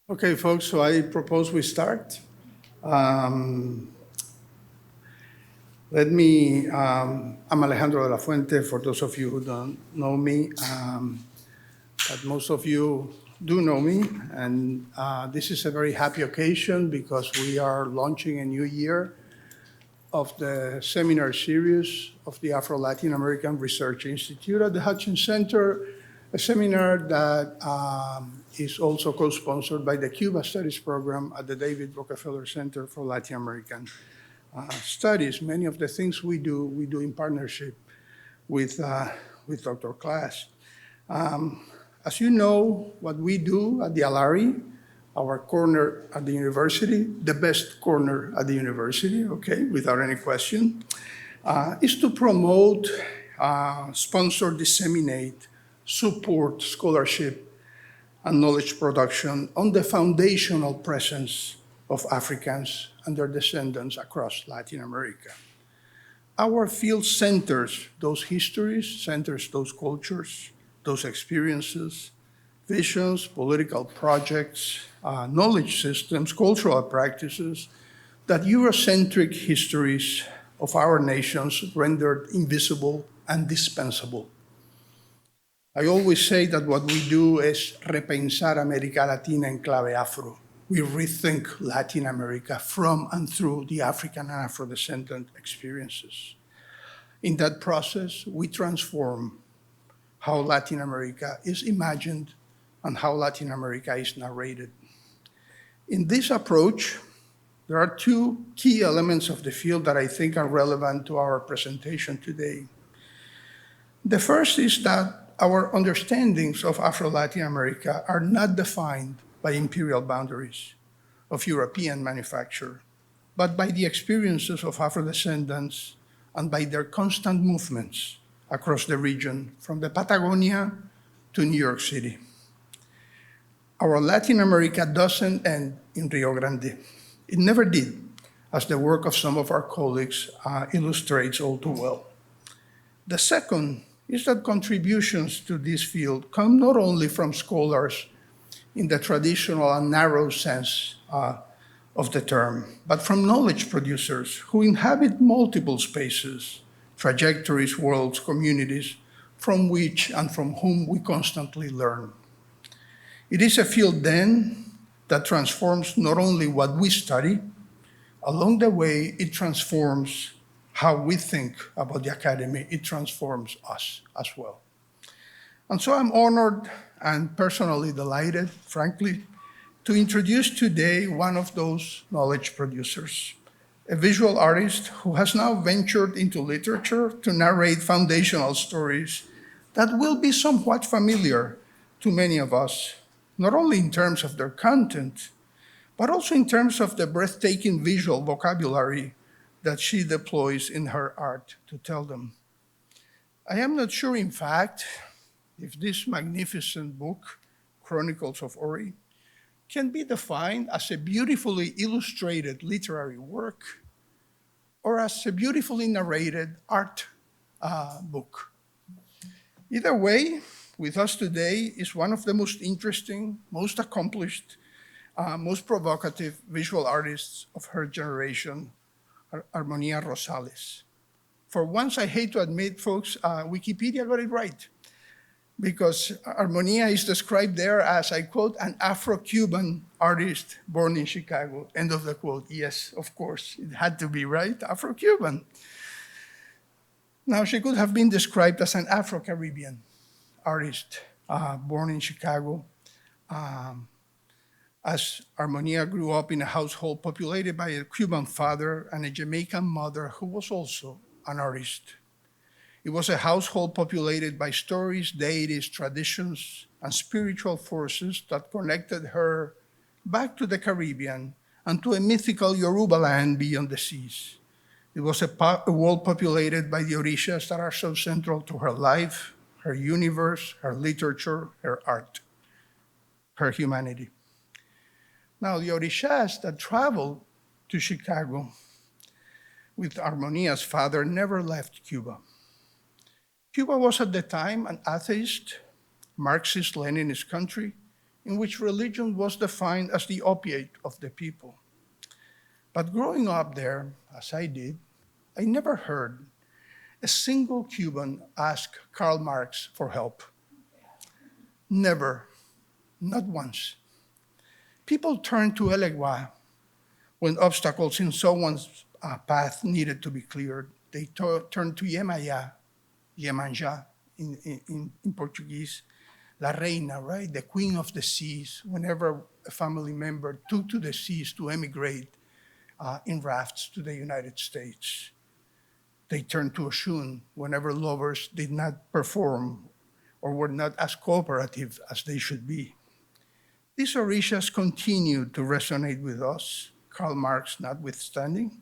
Okay, folks, so I propose we start. Um, I'm Alejandro de la Fuente, for those of you who don't know me, but most of you do know me. And this is a very happy occasion because we are launching a new year of the seminar series of the Afro-Latin American Research Institute at the Hutchins Center, a seminar that is also co-sponsored by the Cuba Studies Program at the David Rockefeller Center for Latin American Studies. Many of the things we do in partnership with Dr. Class. As you know, what we do at the Alari, our corner at the university, the best corner at the university, okay, without any question, is to promote, sponsor, disseminate, support scholarship and knowledge production on the foundational presence of Africans and their descendants across Latin America. Our field centers those histories, centers those cultures, those experiences, visions, political projects, knowledge systems, cultural practices that Eurocentric histories of our nations rendered invisible and dispensable. I always say that what we do is repensar América Latina en clave afro. We rethink Latin America from and through the African and Afro-descendant experiences. In that process, we transform how Latin America is imagined and how Latin America is narrated. In this approach, there are two key elements of the field that I think are relevant to our presentation today. The first is that our understandings of Afro-Latin America are not defined by imperial boundaries of European manufacture, but by the experiences of Afro-descendants and by their constant movements across the region, from the Patagonia to New York City. Our Latin America doesn't end in Rio Grande. It never did, as the work of some of our colleagues illustrates all too well. The second is that contributions to this field come not only from scholars in the traditional and narrow sense of the term, but from knowledge producers who inhabit multiple spaces, trajectories, worlds, communities, from which and from whom we constantly learn. It is a field then that transforms not only what we study, along the way it transforms how we think about the academy, it transforms us as well. And so I'm honored and personally delighted, frankly, to introduce today one of those knowledge producers, a visual artist who has now ventured into literature to narrate foundational stories that will be somewhat familiar to many of us, not only in terms of their content, but also in terms of the breathtaking visual vocabulary that she deploys in her art to tell them. I am not sure, in fact, if this magnificent book, Chronicles of Ori, can be defined as a beautifully illustrated literary work or as a beautifully narrated art book. Either way, with us today is one of the most interesting, most accomplished, most provocative visual artists of her generation, Armonia Rosales. For once, I hate to admit, folks, Wikipedia got it right, because Armonia is described there as, I quote, an Afro-Cuban artist born in Chicago, end of the quote. Yes, of course, it had to be, right? Afro-Cuban. Now, she could have been described as an Afro-Caribbean artist born in Chicago, as Armonia grew up in a household populated by a Cuban father and a Jamaican mother who was also an artist. It was a household populated by stories, deities, traditions, and spiritual forces that connected her back to the Caribbean and to a mythical Yoruba land beyond the seas. It was a world populated by the Orishas that are so central to her life, her universe, her literature, her art, her humanity. Now, the Orishas that traveled to Chicago with Armonia's father never left Cuba. Cuba was at the time an atheist, Marxist-Leninist country, in which religion was defined as the opiate of the people. But growing up there, as I did, I never heard a single Cuban ask Karl Marx for help. Never, not once. People turned to Elegua when obstacles in someone's path needed to be cleared. They turned to Yemaya, Yemanja in Portuguese, La Reina, right? The queen of the seas, whenever a family member took to the seas to emigrate in rafts to the United States. They turned to Oshun whenever lovers did not perform or were not as cooperative as they should be. These orishas continue to resonate with us, Karl Marx notwithstanding,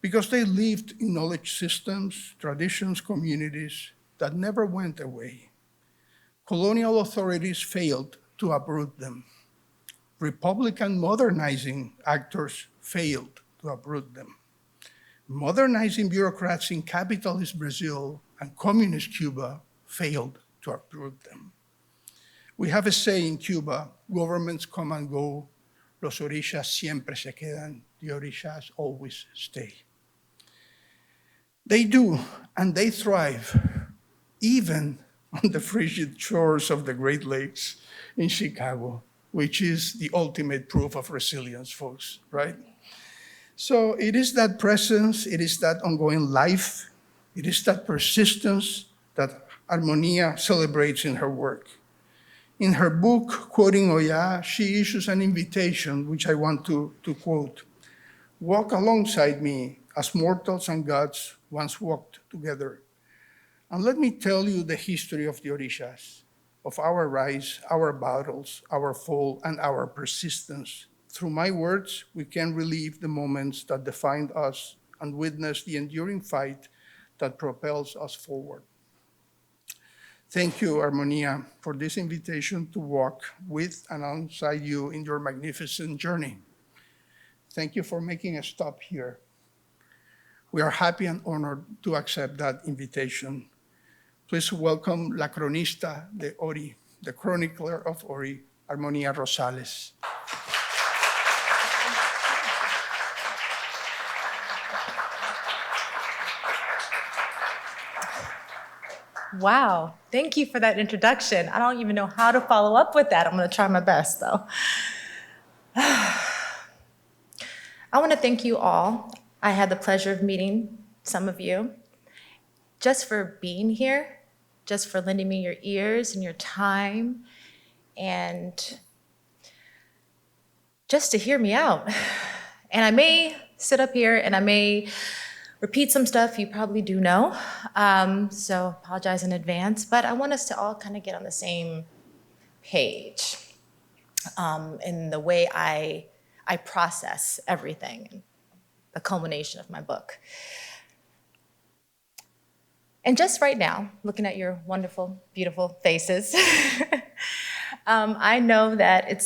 because they lived in knowledge systems, traditions, communities that never went away. Colonial authorities failed to uproot them. Republican modernizing actors failed to uproot them. Modernizing bureaucrats in capitalist Brazil and communist Cuba failed to uproot them. We have a saying in Cuba, governments come and go, los orishas siempre se quedan, the orishas always stay. They do, and they thrive, even on the frigid shores of the Great Lakes in Chicago, which is the ultimate proof of resilience, folks, right? So it is that presence, it is that ongoing life, it is that persistence that Armonía celebrates in her work. In her book, Quoting Oya, she issues an invitation, which I want to quote. Walk alongside me as mortals and gods once walked together. And let me tell you the history of the orishas, of our rise, our battles, our fall, and our persistence. Through my words, we can relive the moments that defined us and witness the enduring fight that propels us forward. Thank you, Armonía, for this invitation to walk with and alongside you in your magnificent journey. Thank you for making a stop here. We are happy and honored to accept that invitation. Please welcome La Cronista de Ori, the chronicler of Ori, Armonía Rosales. Wow, thank you for that introduction. I don't even know how to follow up with that. I'm gonna try my best though. I wanna thank you all. I had the pleasure of meeting some of you, just for being here, just for lending me your ears and your time, and just to hear me out. And I may sit up here and I may repeat some stuff you probably do know, so apologize in advance, but I want us to all kind of get on the same page in the way I process everything, the culmination of my book. And just right now, looking at your wonderful, beautiful faces, I know that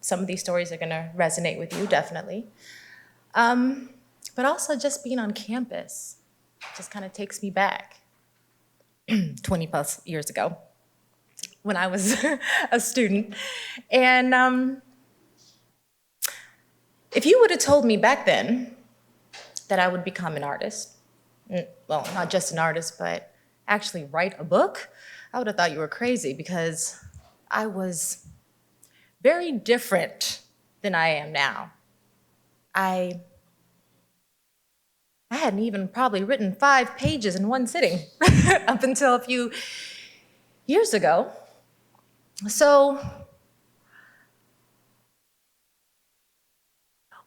some of these stories are gonna resonate with you, definitely. But also just being on campus just kind of takes me back 20 plus years ago when I was a student. And if you would have told me back then that I would become an artist, well, not just an artist, but actually write a book, I would have thought you were crazy because I was very different than I am now. I hadn't even probably written 5 pages in one sitting up until a few years ago. So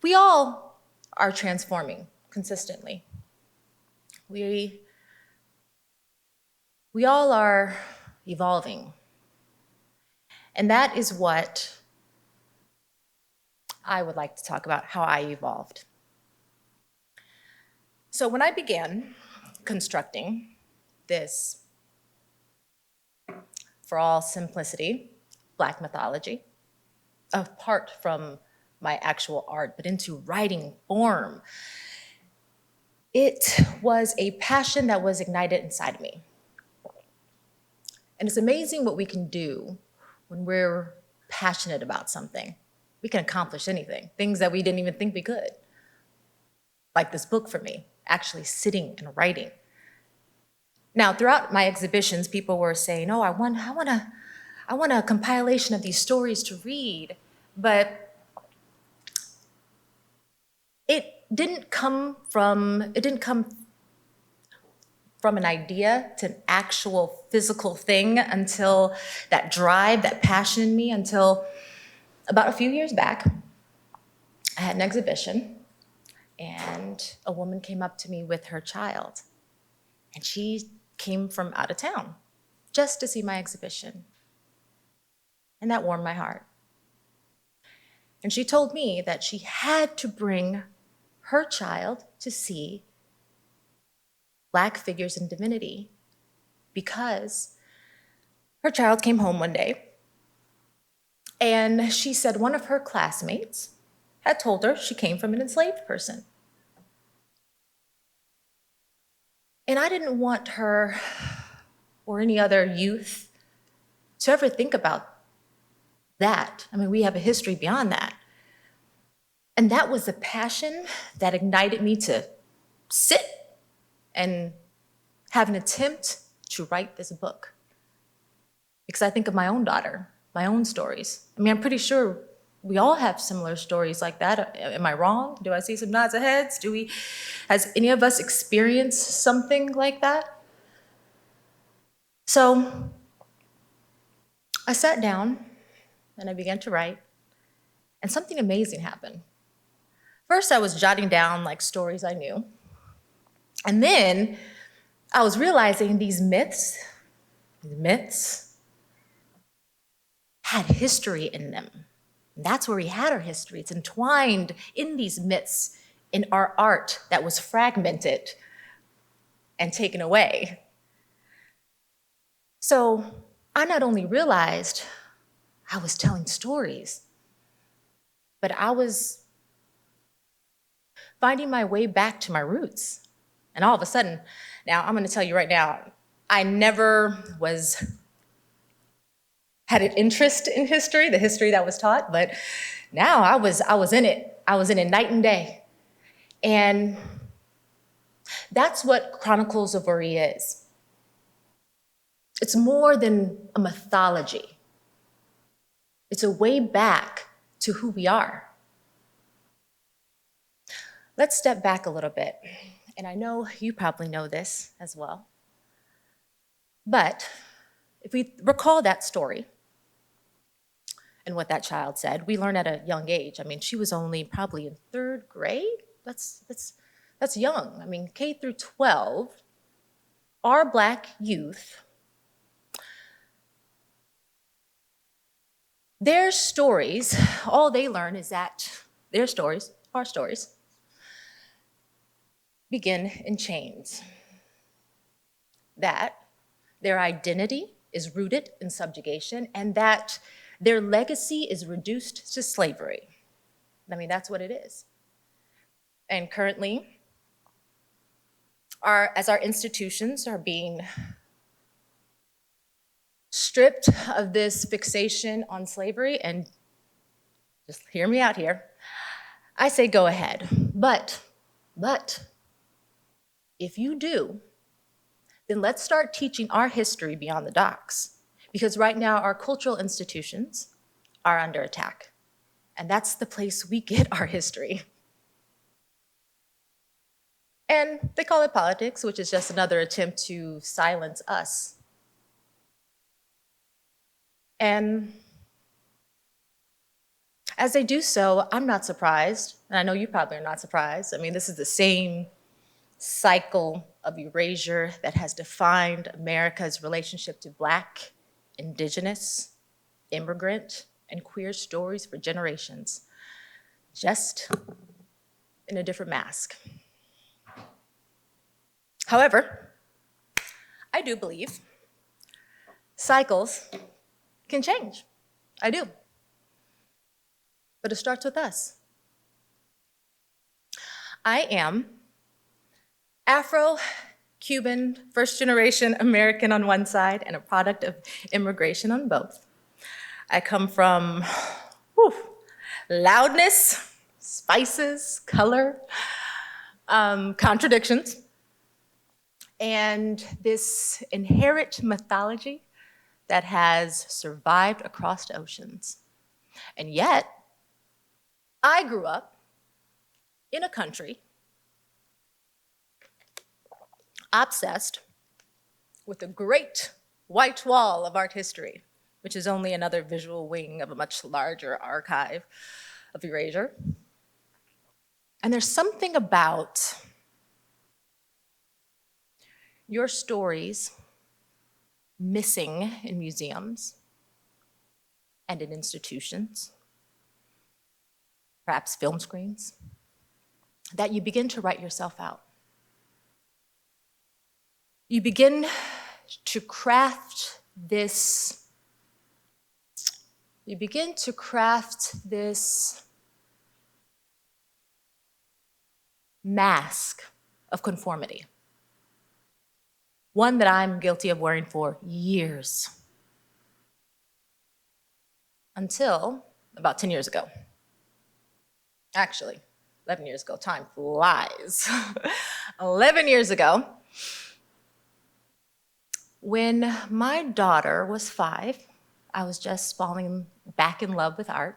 we all are transforming consistently. We all are evolving. And that is what I would like to talk about, how I evolved. So when I began constructing this, for all simplicity, Black mythology, apart from my actual art, but into writing form, it was a passion that was ignited inside of me. And it's amazing what we can do when we're passionate about something, we can accomplish anything, things that we didn't even think we could. Like this book for me, actually sitting and writing. Now, throughout my exhibitions, people were saying, oh, I want a compilation of these stories to read, but it didn't come from an idea to an actual physical thing until that drive, that passion in me, until about a few years back. I had an exhibition, and a woman came up to me with her child, and she came from out of town just to see my exhibition. And that warmed my heart. And she told me that she had to bring her child to see Black figures in divinity because her child came home one day and she said one of her classmates had told her she came from an enslaved person. And I didn't want her or any other youth to ever think about that. I mean, we have a history beyond that. And that was the passion that ignited me to sit and have an attempt to write this book. Because I think of my own daughter, my own stories. I mean, I'm pretty sure we all have similar stories like that. Am I wrong? Do I see some nods of heads? Has any of us experienced something like that? So I sat down and I began to write, and something amazing happened. First, I was jotting down like stories I knew. And then I was realizing these myths had history in them. And that's where we had our history. It's entwined in these myths, in our art that was fragmented and taken away. So I not only realized I was telling stories, but I was finding my way back to my roots. And all of a sudden, now I'm gonna tell you right now, I never had an interest in history, the history that was taught, but now I was in it. I was in it night and day. And that's what Chronicles of Uri is. It's more than a mythology. It's a way back to who we are. Let's step back a little bit. And I know you probably know this as well. But if we recall that story and what that child said, we learn at a young age. I mean, she was only probably in 3rd grade. That's young. I mean, K through 12, our Black youth, their stories, all they learn is that their stories, our stories, begin in chains. That their identity is rooted in subjugation and that their legacy is reduced to slavery. I mean, that's what it is. And currently, as our institutions are being stripped of this fixation on slavery, and just hear me out here, I say go ahead. But if you do, then let's start teaching our history beyond the docks. Because right now, our cultural institutions are under attack. And that's the place we get our history. And they call it politics, which is just another attempt to silence us. And as they do so, I'm not surprised, and I know you probably are not surprised. I mean, this is the same cycle of erasure that has defined America's relationship to Black, Indigenous, immigrant, and queer stories for generations, just in a different mask. However, I do believe cycles can change. I do. But it starts with us. I am Afro-Cuban, first-generation American on one side and a product of immigration on both. I come from whew, loudness, spices, color, contradictions, and this inherent mythology that has survived across the oceans. And yet, I grew up in a country obsessed with the great white wall of art history, which is only another visual wing of a much larger archive of erasure. And there's something about your stories missing in museums and in institutions, perhaps film screens, that you begin to write yourself out. You begin to craft this mask of conformity, one that I'm guilty of wearing for years, until about 10 years ago. Actually, 11 years ago, time flies. 11 years ago, when my daughter was 5, I was just falling back in love with art,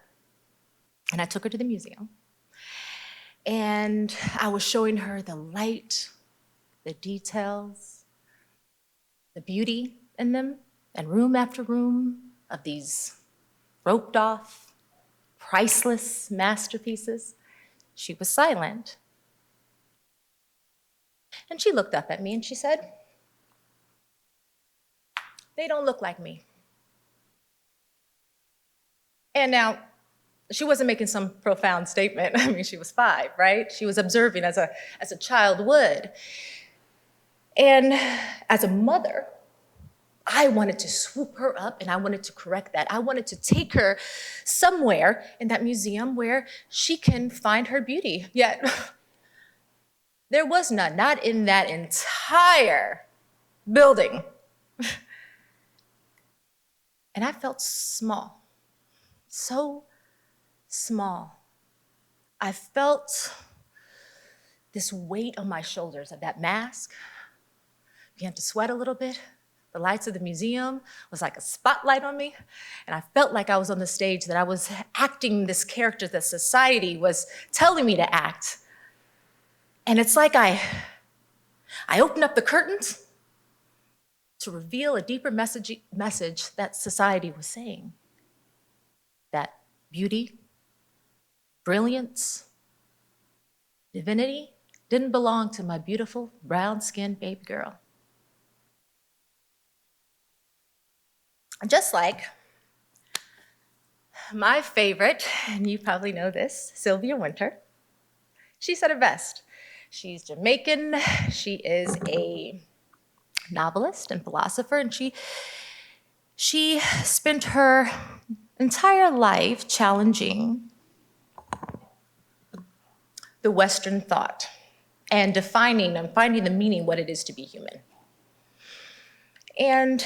and I took her to the museum. And I was showing her the light, the details, the beauty in them, and room after room of these roped off, priceless masterpieces. She was silent. And she looked up at me and she said, "They don't look like me." And now, she wasn't making some profound statement. I mean, she was 5, right? She was observing as a child would. And as a mother, I wanted to swoop her up and I wanted to correct that. I wanted to take her somewhere in that museum where she can find her beauty. Yet, there was none, not in that entire building. And I felt small, so small. I felt this weight on my shoulders of that mask. Began to sweat a little bit. The lights of the museum was like a spotlight on me. And I felt like I was on the stage, that I was acting this character that society was telling me to act. And it's like I opened up the curtains to reveal a deeper message that society was saying. That beauty, brilliance, divinity didn't belong to my beautiful brown-skinned baby girl. Just like my favorite, and you probably know this, Sylvia Wynter, she said it best. She's Jamaican, she is a novelist and philosopher, and she spent her entire life challenging the Western thought and defining and finding the meaning what it is to be human. And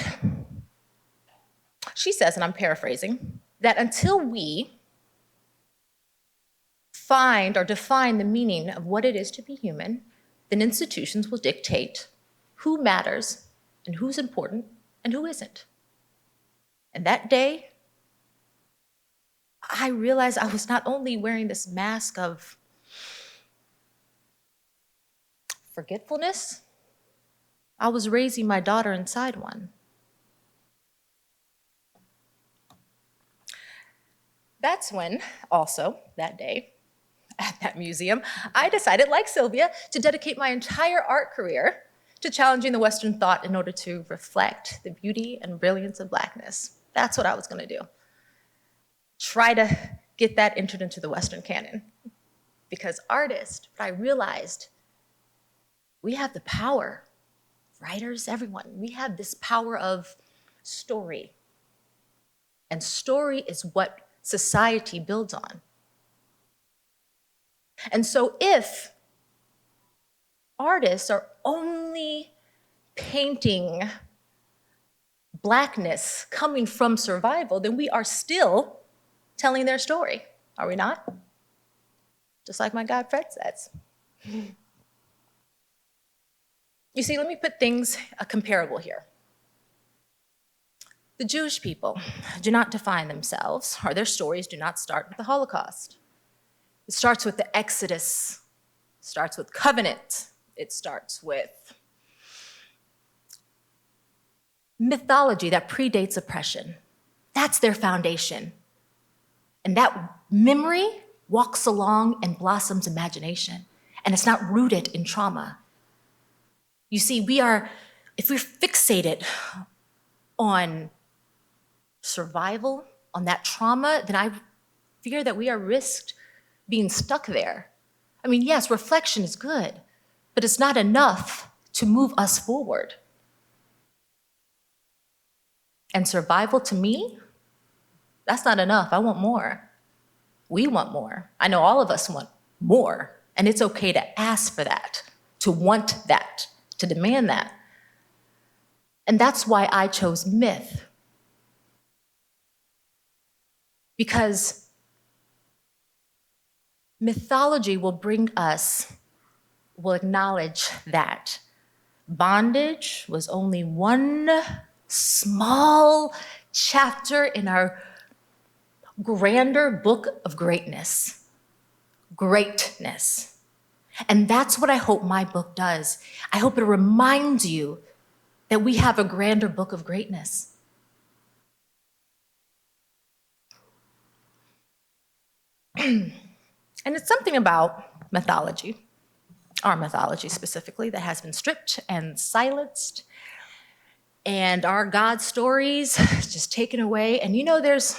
she says, and I'm paraphrasing, that until we find or define the meaning of what it is to be human, then institutions will dictate who matters and who's important and who isn't. And that day, I realized I was not only wearing this mask of forgetfulness, I was raising my daughter inside one. That's when, also, that day, at that museum, I decided, like Sylvia, to dedicate my entire art career to challenging the Western thought in order to reflect the beauty and brilliance of Blackness. That's what I was gonna do. Try to get that entered into the Western canon. Because artists, what I realized, we have the power, writers, everyone, we have this power of story. And story is what society builds on. And so if artists are only painting Blackness coming from survival, then we are still telling their story, are we not? Just like my God Fred says. You see, let me put things comparable here. The Jewish people do not define themselves, or their stories do not start with the Holocaust. It starts with the Exodus, it starts with covenant, it starts with mythology that predates oppression. That's their foundation. And that memory walks along and blossoms imagination, and it's not rooted in trauma. You see, if we're fixated on survival, on that trauma, then I fear that we are risked being stuck there. I mean, yes, reflection is good, but it's not enough to move us forward. And survival to me, that's not enough. I want more. We want more. I know all of us want more, and it's okay to ask for that, to want that, to demand that. And that's why I chose myth. Because mythology will acknowledge that bondage was only one small chapter in our grander book of greatness. Greatness. And that's what I hope my book does. I hope it reminds you that we have a grander book of greatness. And it's something about mythology, our mythology specifically, that has been stripped and silenced, and our God stories just taken away. And you know, there's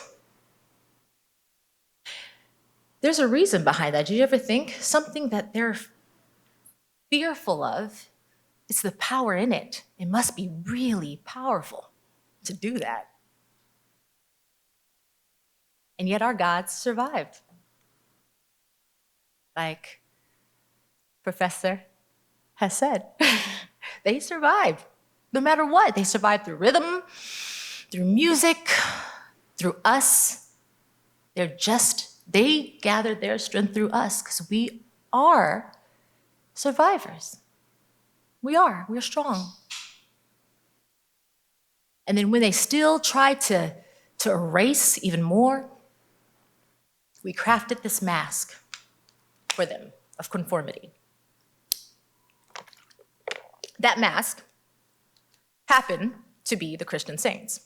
a reason behind that. Did you ever think something that they're fearful of? It's the power in it. It must be really powerful to do that. And yet our gods survived. Like Professor has said, they survived. No matter what, they survived through rhythm, through music, through us. They gathered their strength through us because we are survivors. We're strong. And then when they still try to erase even more, we crafted this mask for them of conformity. That mask happened to be the Christian saints.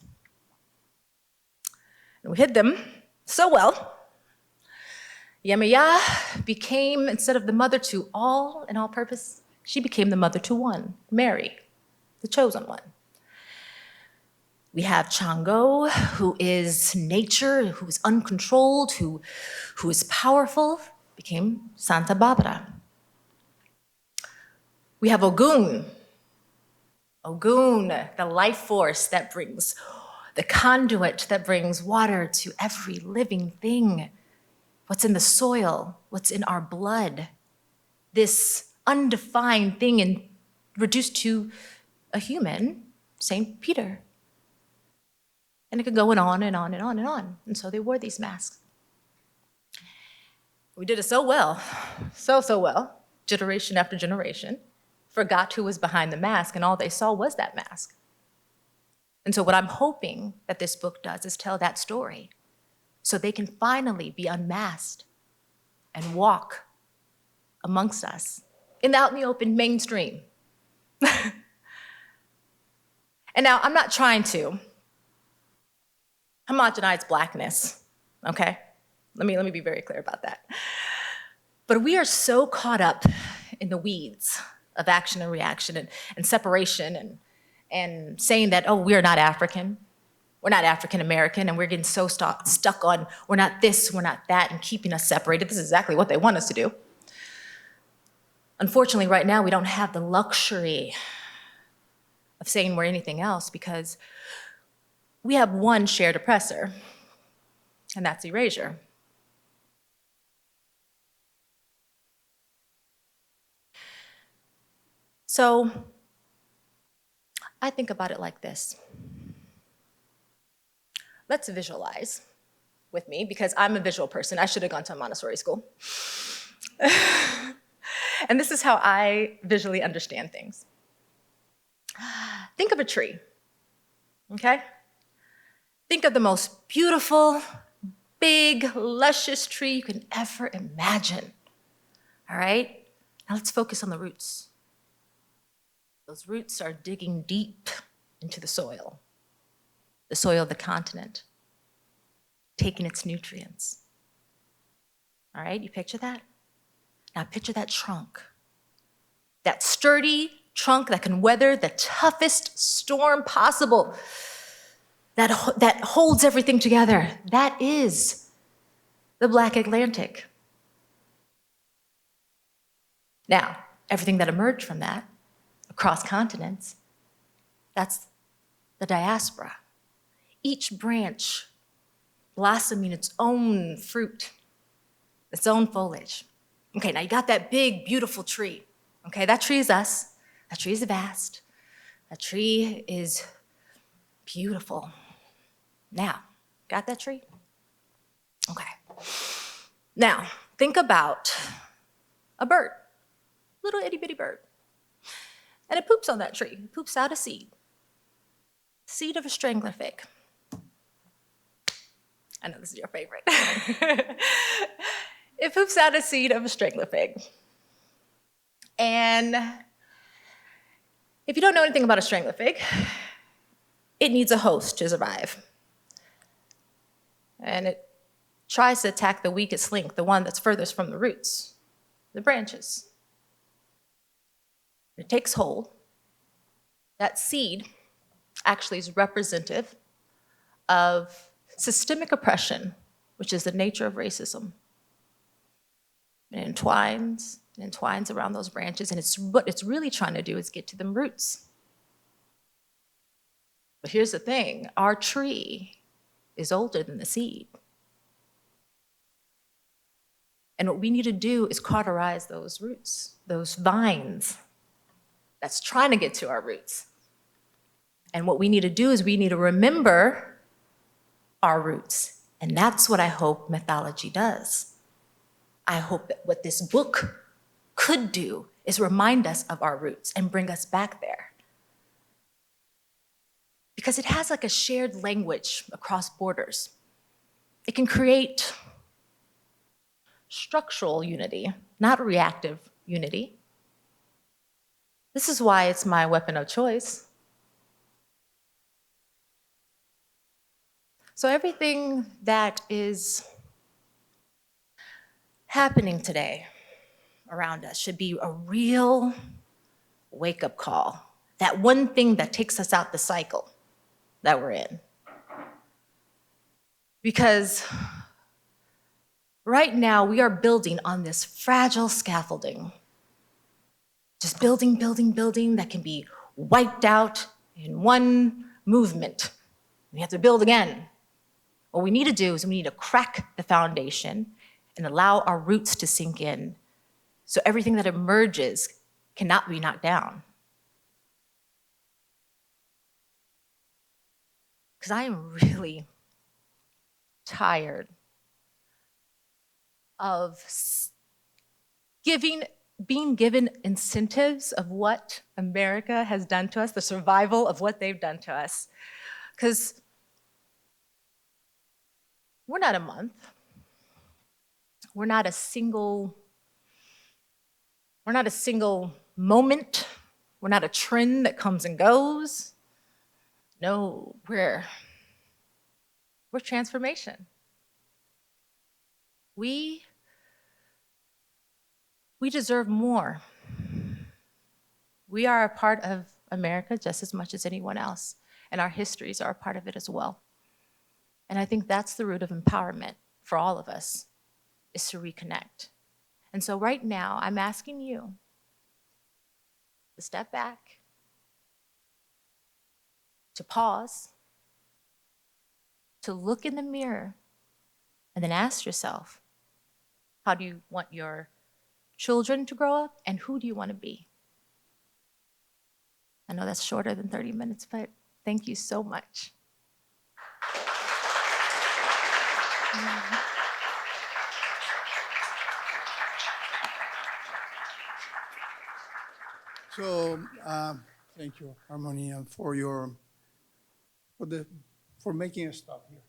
And we hid them so well, Yemaya became, instead of the mother to all in all purpose, she became the mother to one, Mary, the chosen one. We have Chango, who is nature, who is uncontrolled, who is powerful, became Santa Barbara. We have Ogun, the life force that brings, the conduit that brings water to every living thing. What's in the soil, what's in our blood, this undefined thing and reduced to a human, St. Peter. And it could go on and on and on and on. And so they wore these masks. We did it so well, so well, generation after generation, forgot who was behind the mask, and all they saw was that mask. And so what I'm hoping that this book does is tell that story so they can finally be unmasked and walk amongst us out in the open mainstream. And now I'm not trying to homogenize Blackness, okay? Let me be very clear about that. But we are so caught up in the weeds of action and reaction and separation and saying that, oh, we're not African, we're not African American, and we're getting so stuck on we're not this, we're not that, and keeping us separated. This is exactly what they want us to do. Unfortunately, right now, we don't have the luxury of saying we're anything else because we have one shared oppressor, and that's erasure. So I think about it like this. let's visualize with me, because I'm a visual person. I should have gone to a Montessori school. And this is how I visually understand things. Think of a tree, okay? Think of the most beautiful, big, luscious tree you can ever imagine, all right? Now let's focus on the roots. Those roots are digging deep into the soil of the continent, taking its nutrients. All right, you picture that? Now picture that trunk, that sturdy trunk that can weather the toughest storm possible, that holds everything together. That is the Black Atlantic. Now, everything that emerged from that, across continents, that's the diaspora. Each branch blossoming its own fruit, its own foliage. Okay, now you got that big, beautiful tree. Okay, that tree is us. That tree is vast. That tree is beautiful. Now, got that tree? Okay. Now, think about a bird, little itty bitty bird. And it poops on that tree. It poops out a seed of a strangler fig. I know this is your favorite. It poops out a seed of a strangler fig. And if you don't know anything about a strangler fig, it needs a host to survive. And it tries to attack the weakest link, the one that's furthest from the roots, the branches. It takes hold. That seed actually is representative of systemic oppression, which is the nature of racism. It entwines around those branches, and what it's really trying to do is get to the roots. But here's the thing, our tree is older than the seed. And what we need to do is cauterize those roots, those vines that's trying to get to our roots. And what we need to do is we need to remember our roots. And that's what I hope mythology does. I hope that what this book could do is remind us of our roots and bring us back there. Because it has like a shared language across borders. It can create structural unity, not reactive unity. This is why it's my weapon of choice. So everything that is happening today around us should be a real wake-up call. That one thing that takes us out the cycle that we're in. Because right now we are building on this fragile scaffolding. Just building that can be wiped out in one movement. We have to build again. What we need to do is we need to crack the foundation and allow our roots to sink in so everything that emerges cannot be knocked down. Because I am really tired of being given incentives of what America has done to us, the survival of what they've done to us. Because we're not a month. We're not a single moment. We're not a trend that comes and goes. No, we're transformation. We deserve more. We are a part of America just as much as anyone else, and our histories are a part of it as well. And I think that's the root of empowerment for all of us, is to reconnect. And so right now, I'm asking you to step back, to pause, to look in the mirror, and then ask yourself, how do you want your children to grow up, and who do you want to be? I know that's shorter than 30 minutes, but thank you so much. So, thank you, Harmonia, for making us stop here.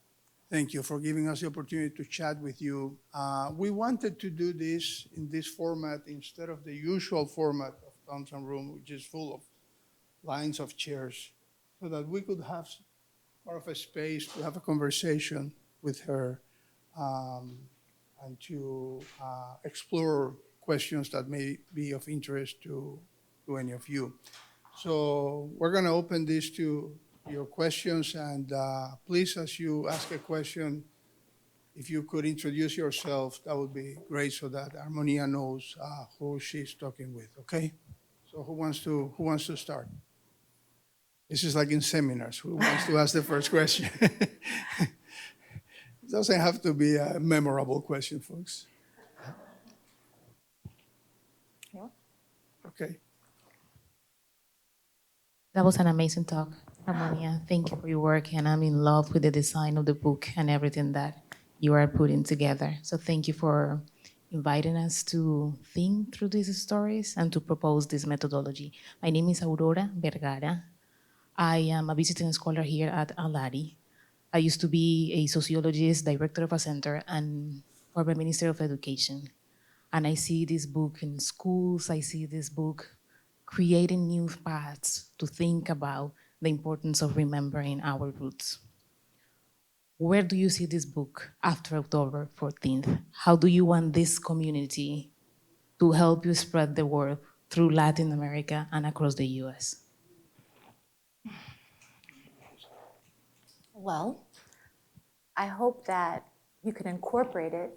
Thank you for giving us the opportunity to chat with you. We wanted to do this in this format instead of the usual format of Thompson Room, which is full of lines of chairs, so that we could have more of a space to have a conversation with her and to explore questions that may be of interest to any of you. So we're going to open this to your questions, and please, as you ask a question, if you could introduce yourself, that would be great, so that Harmonia knows who she's talking with. Okay? So who wants to start? This is like in seminars. Who wants to ask the first question? It doesn't have to be a memorable question, folks. Okay. That was an amazing talk, Harmonia. Thank you for your work, and I'm in love with the design of the book and everything that you are putting together. So thank you for inviting us to think through these stories and to propose this methodology. My name is Aurora Vergara. I am a visiting scholar here at Alari. I used to be a sociologist, director of a center, and former Minister of Education. And I see this book in schools, I see this book creating new paths to think about the importance of remembering our roots. Where do you see this book after October 14th? How do you want this community to help you spread the word through Latin America and across the US? Well, I hope that you can incorporate it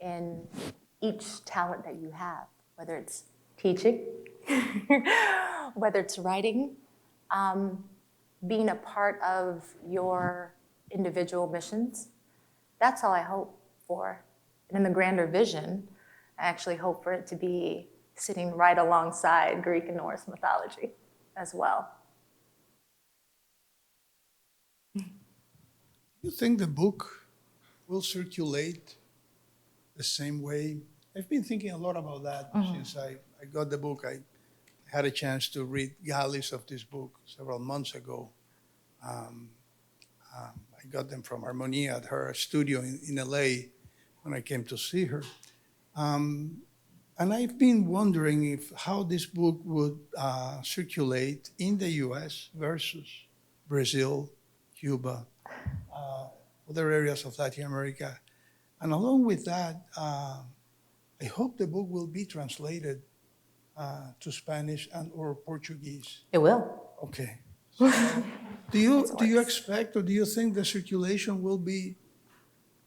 in each talent that you have, whether it's teaching, whether it's writing, being a part of your individual missions. That's all I hope for. And in the grander vision, I actually hope for it to be sitting right alongside Greek and Norse mythology as well. You think the book will circulate the same way? I've been thinking a lot about that since I got the book. I had a chance to read galleys of this book several months ago. I got them from Harmonia at her studio in LA when I came to see her. And I've been wondering how this book would circulate in the US versus Brazil, Cuba, other areas of Latin America. And along with that, I hope the book will be translated to Spanish and or Portuguese. It will. Okay. Do you expect, or do you think the circulation will be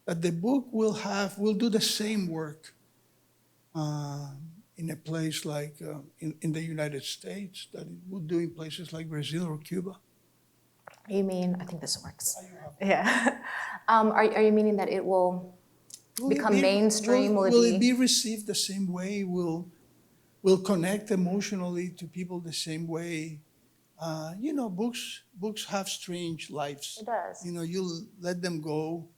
that the book will do the same work in a place like in the United States that it would do in places like Brazil or Cuba? You mean, I think this works. Yeah. Are you meaning that it will become mainstream? Will it be received the same way? Will connect emotionally to people the same way? Books have strange lives. It does. You let them go,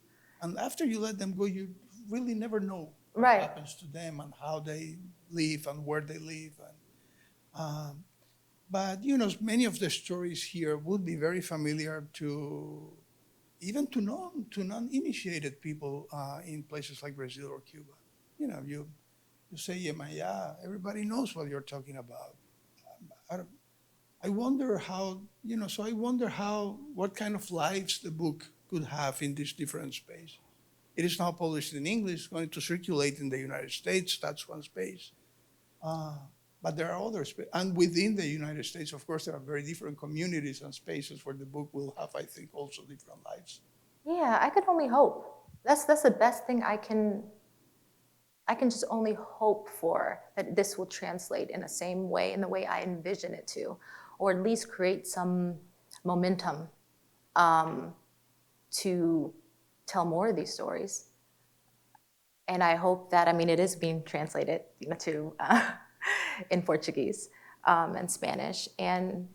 and after you let them go, you really never know what Right. happens to them and how they live and where they live. But many of the stories here would be very familiar to even to non-initiated people in places like Brazil or Cuba. You say Yemaya, everybody knows what you're talking about. I wonder how, what kind of lives the book could have in this different space. It is now published in English, going to circulate in the United States, that's one space. But there are others, and within the United States, of course, there are very different communities and spaces where the book will have, I think, also different lives. Yeah, I could only hope. That's the best thing I can just only hope for, that this will translate in the same way, in the way I envision it to, or at least create some momentum to tell more of these stories. And I hope that, it is being translated, to in Portuguese and Spanish. And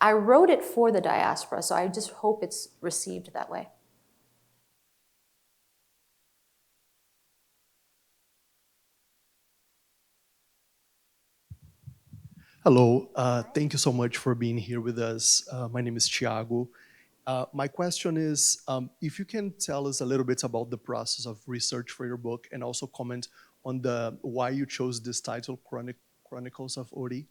I wrote it for the diaspora, so I just hope it's received that way. Hello, thank you so much for being here with us. My name is Thiago. My question is, if you can tell us a little bit about the process of research for your book and also comment on the why you chose this title, Chronicles of Ori.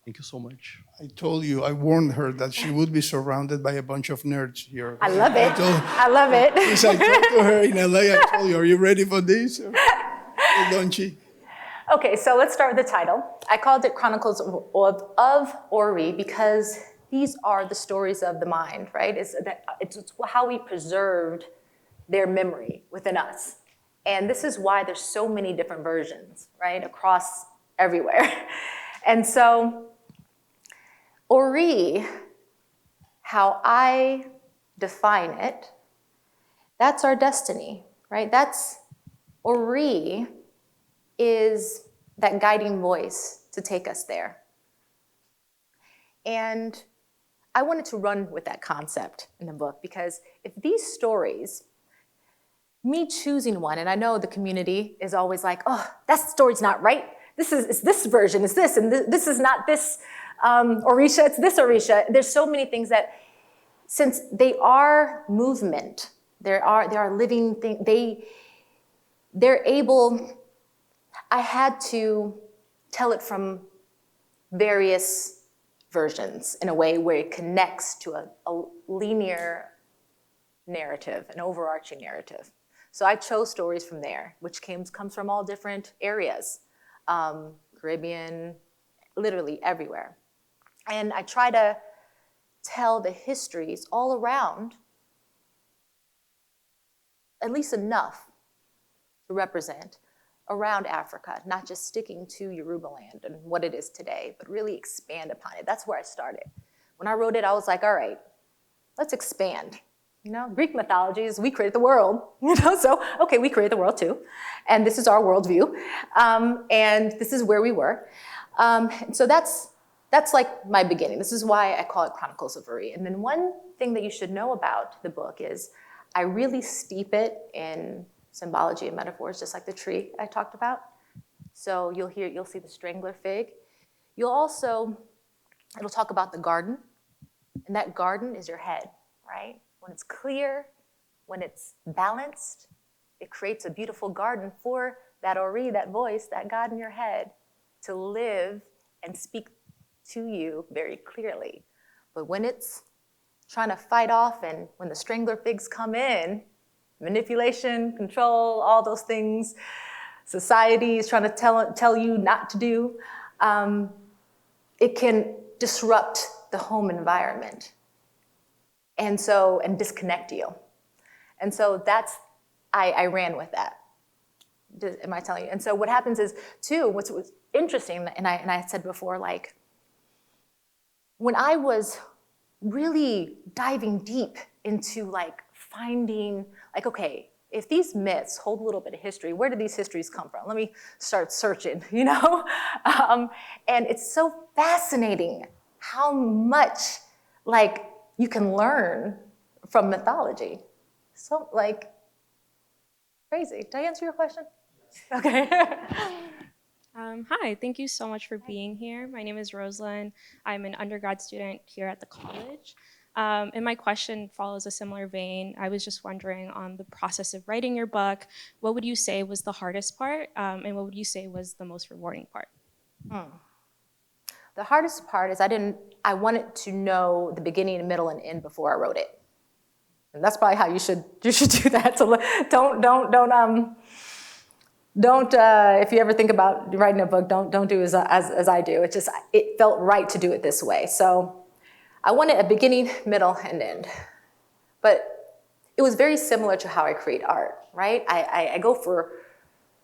Thank you so much. I told you, I warned her that she would be surrounded by a bunch of nerds here. I love it. told- I love it. Since I talked to her in LA, I told you, are you ready for this? Don't she? Okay, so let's start with the title. I called it Chronicles of Ori because these are the stories of the mind, right? It's how we preserved their memory within us. And this is why there's so many different versions, right, across everywhere. And so Ori, how I define it, that's our destiny, right? Ori is that guiding voice to take us there. And I wanted to run with that concept in the book because if these stories, me choosing one, and I know the community is always like, oh, that story's not right. It's this version, it's this, and this is not this Orisha, it's this Orisha. There's so many things that, since they are movement, they are living things, they're able, I had to tell it from various versions in a way where it connects to a linear narrative, an overarching narrative. So I chose stories from there, which comes from all different areas, Caribbean, literally everywhere. And I try to tell the histories all around, at least enough to represent around Africa, not just sticking to Yorubaland and what it is today, but really expand upon it. That's where I started. When I wrote it, I was like, all right, let's expand. You know, Greek mythology is we create the world, so okay, we create the world too. And this is our worldview. And this is where we were. So that's like my beginning. This is why I call it Chronicles of Ori. And then one thing that you should know about the book is I really steep it in symbology and metaphors, just like the tree I talked about. So you'll see the strangler fig. It'll talk about the garden, and that garden is your head, right? When it's clear, when it's balanced, it creates a beautiful garden for that Ori, that voice, that God in your head, to live and speak to you very clearly. But when it's trying to fight off and when the strangler figs come in, manipulation, control, all those things society is trying to tell you not to do, it can disrupt the home environment and disconnect you. And so I ran with that. Am I telling you? And so what happens is, too, what's interesting, and I said before, like, when I was really diving deep into like finding, like, okay, if these myths hold a little bit of history, where do these histories come from? Let me start searching, you know? And it's so fascinating how much, like, you can learn from mythology. So, like, crazy. Did I answer your question? Okay. Hi, thank you so much for being here. My name is Rosalind. I'm an undergrad student here at the college. And my question follows a similar vein. I was just wondering, on the process of writing your book, what would you say was the hardest part, and what would you say was the most rewarding part? The hardest part is I wanted to know the beginning, middle, and end before I wrote it. And that's probably how you should do that. So don't if you ever think about writing a book, don't do as I do. It felt right to do it this way. So I wanted a beginning, middle, and end. But it was very similar to how I create art, right? I go for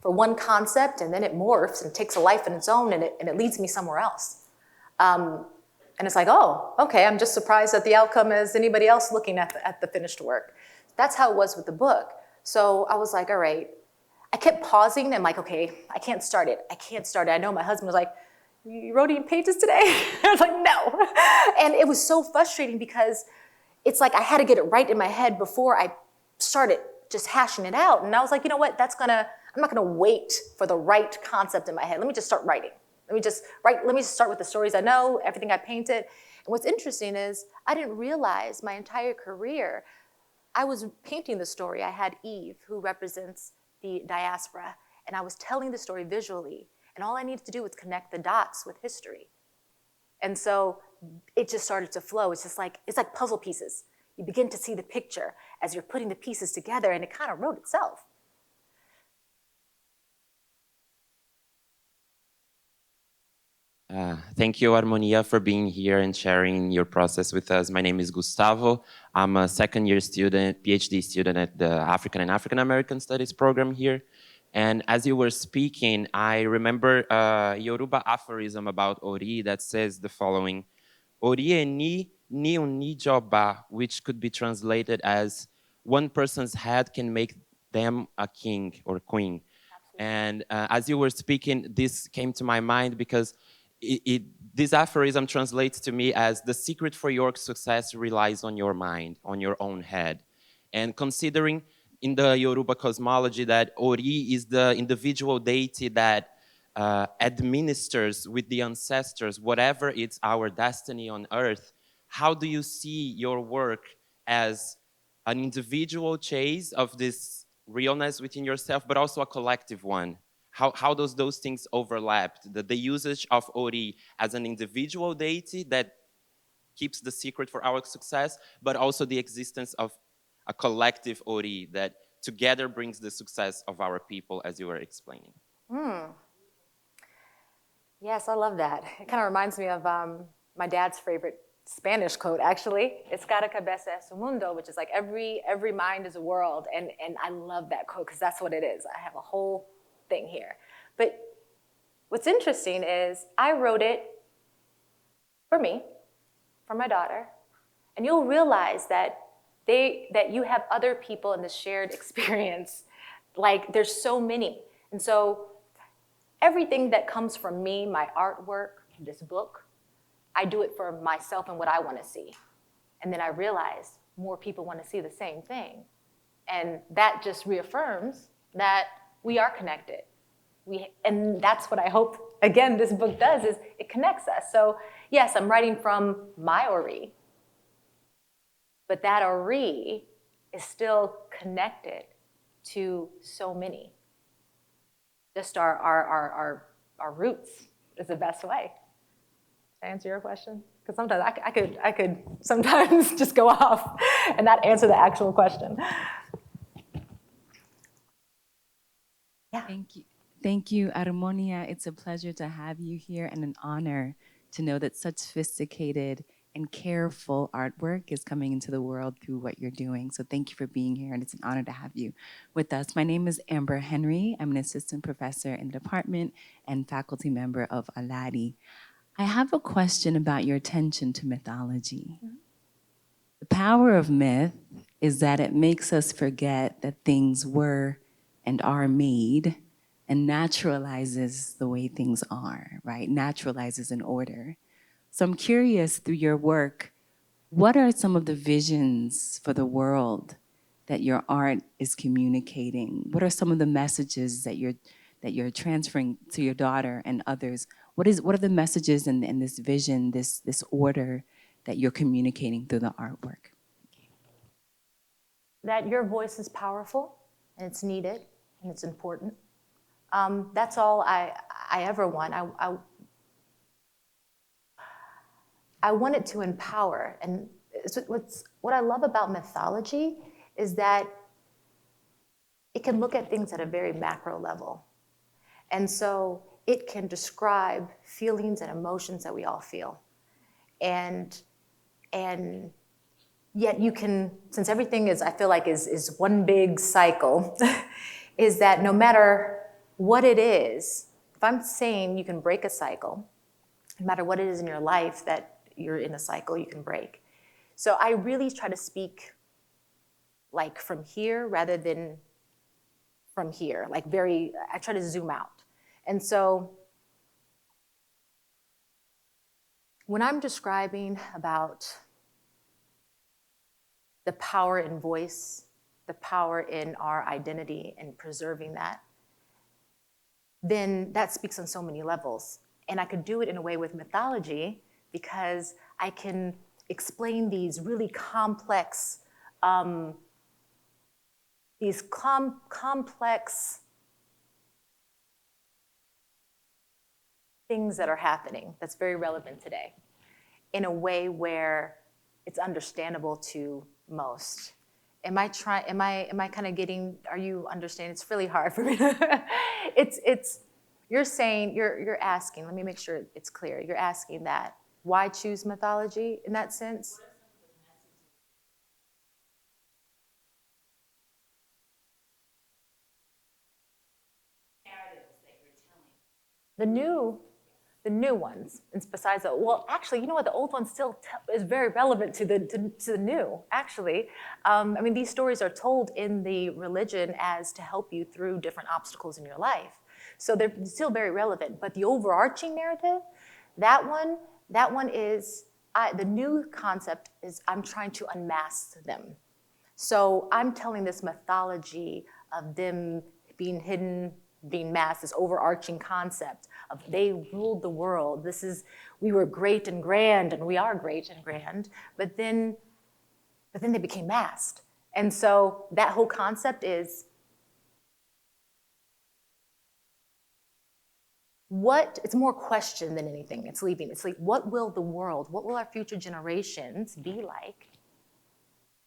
one concept, and then it morphs and takes a life of its own, and it leads me somewhere else. And it's like, oh, okay, I'm just surprised at the outcome as anybody else looking at the finished work. That's how it was with the book. So I was like, all right. I kept pausing and like, okay, I can't start it. I know my husband was like, you wrote 8 pages today? I was like, no. And it was so frustrating because it's like I had to get it right in my head before I started just hashing it out. And I was like, you know what, I'm not gonna wait for the right concept in my head. Let me just start writing. Let me just start with the stories I know, everything I painted. And what's interesting is I didn't realize my entire career, I was painting the story. I had Eve, who represents the diaspora, and I was telling the story visually. And all I needed to do was connect the dots with history. And so it just started to flow. It's like puzzle pieces. You begin to see the picture as you're putting the pieces together, and it kind of wrote itself. Thank you, Harmonia, for being here and sharing your process with us. My name is Gustavo. I'm a second-year student, PhD student at the African and African American Studies program here. And as you were speaking, I remember a Yoruba aphorism about Ori that says the following: Ori eni ni uni joba, which could be translated as one person's head can make them a king or queen. Absolutely. And as you were speaking, this came to my mind because this aphorism translates to me as the secret for your success relies on your mind, on your own head. And considering in the Yoruba cosmology that Ori is the individual deity that administers with the ancestors whatever it's our destiny on earth, how do you see your work as an individual chase of this realness within yourself, but also a collective one? How does those things overlap? The usage of Ori as an individual deity that keeps the secret for our success, but also the existence of a collective Ori that together brings the success of our people, as you were explaining. Yes, I love that. It kind of reminds me of my dad's favorite Spanish quote, actually. Es cada cabeza es un mundo, which is like every mind is a world. And I love that quote because that's what it is. I have a whole thing here. But what's interesting is I wrote it for me, for my daughter, and you'll realize that you have other people in this shared experience. Like there's so many. And so everything that comes from me, my artwork, this book, I do it for myself and what I want to see. And then I realize more people want to see the same thing. And that just reaffirms that we are connected. And that's what I hope, again, this book does, is it connects us. So yes, I'm writing from my Ori, but that Ori is still connected to so many. Just our roots is the best way. Did I answer your question? Because sometimes I could sometimes just go off and not answer the actual question. Yeah. Thank you, Harmonia. It's a pleasure to have you here and an honor to know that such sophisticated and careful artwork is coming into the world through what you're doing. So thank you for being here, and it's an honor to have you with us. My name is Amber Henry. I'm an assistant professor in the department and faculty member of Aladi. I have a question about your attention to mythology. Mm-hmm. The power of myth is that it makes us forget that things were and are made, and naturalizes the way things are, right? Naturalizes an order. So I'm curious, through your work, what are some of the visions for the world that your art is communicating? What are some of the messages that you're transferring to your daughter and others? What are the messages in this vision, this order that you're communicating through the artwork? That your voice is powerful, and it's needed, and it's important. That's all I ever want. I want it to empower. And what I love about mythology is that it can look at things at a very macro level. And so it can describe feelings and emotions that we all feel. And yet you can, since everything is, I feel like is one big cycle, is that no matter what it is, if I'm saying you can break a cycle, no matter what it is in your life that you're in a cycle you can break. So I really try to speak like from here rather than from here, like I try to zoom out. And so when I'm describing about the power in voice, the power in our identity and preserving that, then that speaks on so many levels. And I could do it in a way with mythology because I can explain these really complex, complex things that are happening that's very relevant today in a way where it's understandable to most. Am I kind of getting, are you understanding? It's really hard for me to, you're saying, you're asking, let me make sure it's clear. You're asking that, why choose mythology in that sense? The new ones, and besides that, well, actually, you know what? The old one still is very relevant to the new. Actually, I mean, these stories are told in the religion as to help you through different obstacles in your life, so they're still very relevant. But the overarching narrative, that one is the new concept is I'm trying to unmask them. So I'm telling this mythology of them being hidden, being masked, this overarching concept of they ruled the world. We were great and grand, and we are great and grand, but then they became masked. And so that whole concept is it's more question than anything. It's like, what will the world, what will our future generations be like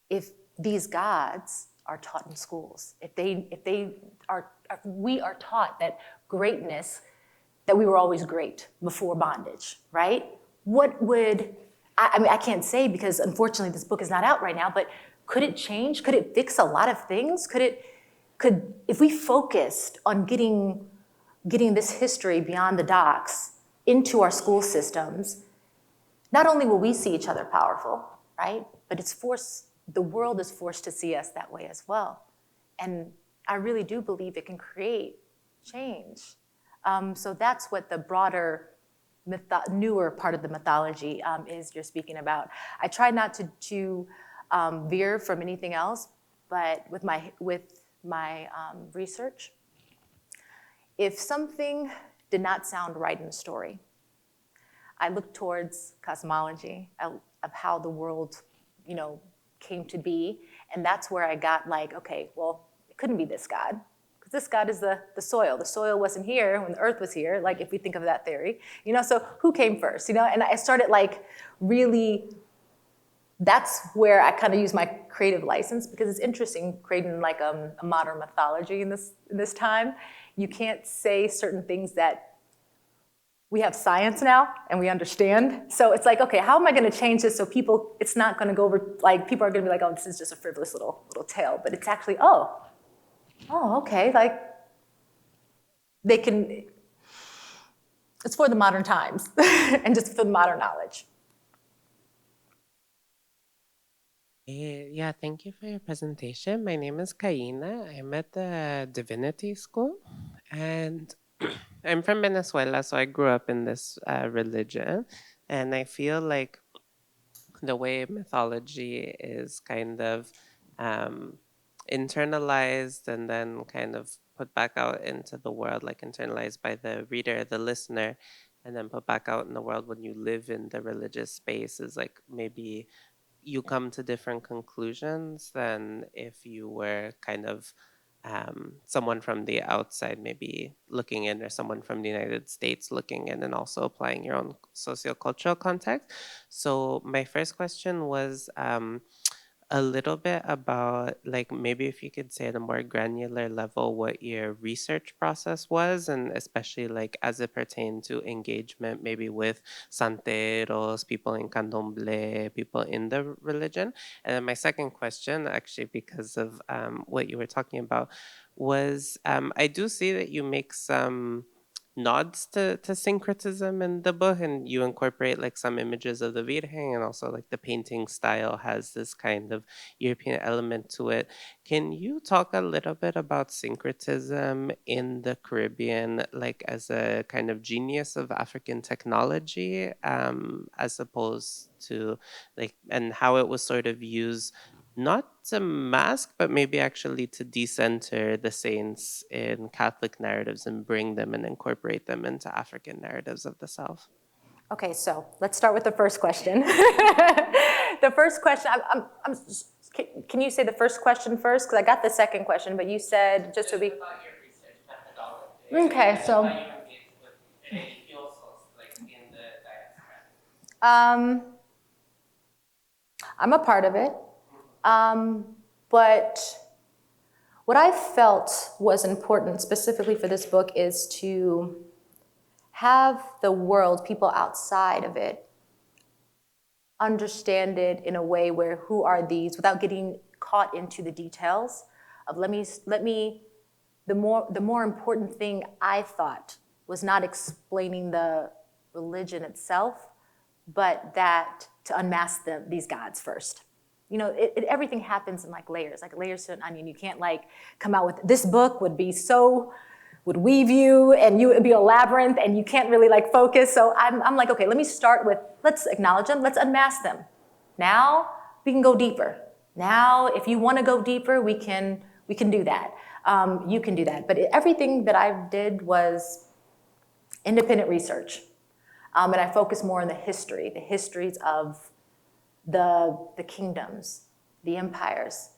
if these gods are taught in schools? We are taught that greatness, that we were always great before bondage, right? I can't say because unfortunately this book is not out right now, but could it change? Could it fix a lot of things? If we focused on getting this history beyond the docks into our school systems, not only will we see each other powerful, right? But the world is forced to see us that way as well. And I really do believe it can create change. So that's what the broader, newer part of the mythology is you're speaking about. I try not to veer from anything else, but with my research, if something did not sound right in the story, I look towards cosmology of how the world, came to be, and that's where I got like, okay, well, it couldn't be this God, because this God is the soil. The soil wasn't here when the earth was here, like if we think of that theory, so who came first, And I started like really, that's where I kind of use my creative license, because it's interesting creating like a modern mythology in this time. You can't say certain things that we have science now and we understand. So it's like, okay, how am I going to change this so it's not going to go over, like people are going to be like, oh, this is just a frivolous little tale. But it's actually, oh, okay, like it's for the modern times and just for the modern knowledge. Yeah, thank you for your presentation. My name is Kaina. I'm at the Divinity School, and I'm from Venezuela, so I grew up in this religion, and I feel like the way mythology is kind of internalized and then kind of put back out into the world, like internalized by the reader, the listener, and then put back out in the world when you live in the religious space is like maybe you come to different conclusions than if you were kind of someone from the outside maybe looking in, or someone from the United States looking in and also applying your own sociocultural context. So my first question was a little bit about, like, maybe if you could say at a more granular level what your research process was, and especially like as it pertained to engagement maybe with santeros, people in candomblé, people in the religion. And then my second question, actually because of what you were talking about, was I do see that you make some nods to syncretism in the book, and you incorporate like some images of the Virgen, and also like the painting style has this kind of European element to it. Can you talk a little bit about syncretism in the Caribbean, like as a kind of genius of African technology, as opposed to like, and how it was sort of used not to mask, but maybe actually to decenter the saints in Catholic narratives and bring them and incorporate them into African narratives of the South? Okay, so let's start with the first question. The first question, can you say the first question first? Because I got the second question, but you said just to be. Okay, so. I'm a part of it, but what I felt was important specifically for this book is to have the world, people outside of it, understand it in a way where who are these, without getting caught into the details of the more important thing I thought was not explaining the religion itself, but that to unmask these gods first. You know, everything happens in like layers to an onion. You can't like come out with, this book would weave you and you would be a labyrinth and you can't really like focus. So I'm like, okay, let me start with, let's acknowledge them, let's unmask them. Now we can go deeper. Now, if you want to go deeper, we can do that. You can do that. But everything that I did was independent research. And I focused more on the histories of the kingdoms, the empires,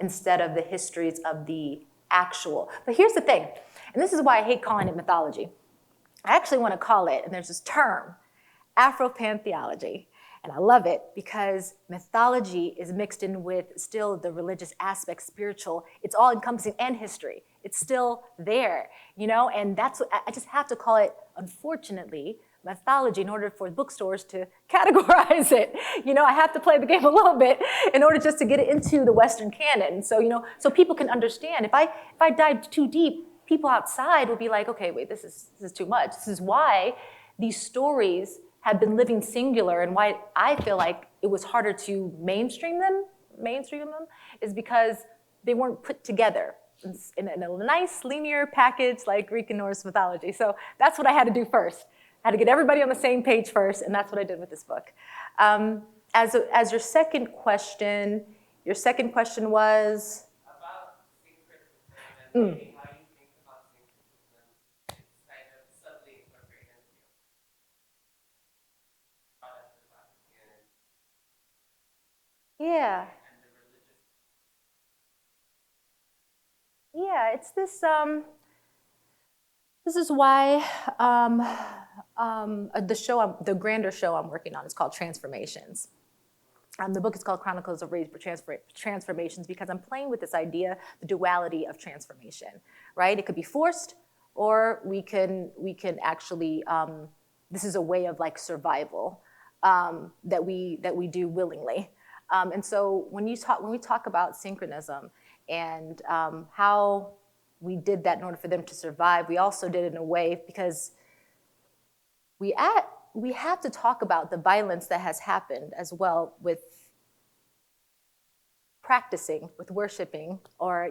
instead of the histories of the actual. But here's the thing, and this is why I hate calling it mythology. I actually want to call it, and there's this term, Afropantheology. And I love it because mythology is mixed in with still the religious aspect, spiritual. It's all encompassing, and history. It's still there, you know? And that's what I just have to call it, unfortunately, mythology in order for bookstores to categorize it. You know, I have to play the game a little bit in order just to get it into the Western canon. So, you know, so people can understand. If I dive too deep, people outside will be like, okay, wait, this is too much. This is why these stories have been living singular, and why I feel like it was harder to mainstream them is because they weren't put together in a nice linear package like Greek and Norse mythology. So that's what I had to do first. I had to get everybody on the same page first, and that's what I did with this book. As your second question was? About syncretism and maybe how you think about syncretism. It's kind of subtly incorporated into your product of African Yeah. and the religious. Yeah, it's this. This is why the grander show I'm working on is called Transformations. The book is called Chronicles of Rage Transformations because I'm playing with this idea, the duality of transformation, right? It could be forced, or we can actually. This is a way of like survival that we do willingly. And so when we talk about synchronism and how we did that in order for them to survive, we also did it in a way because we have to talk about the violence that has happened as well with practicing, with worshiping, or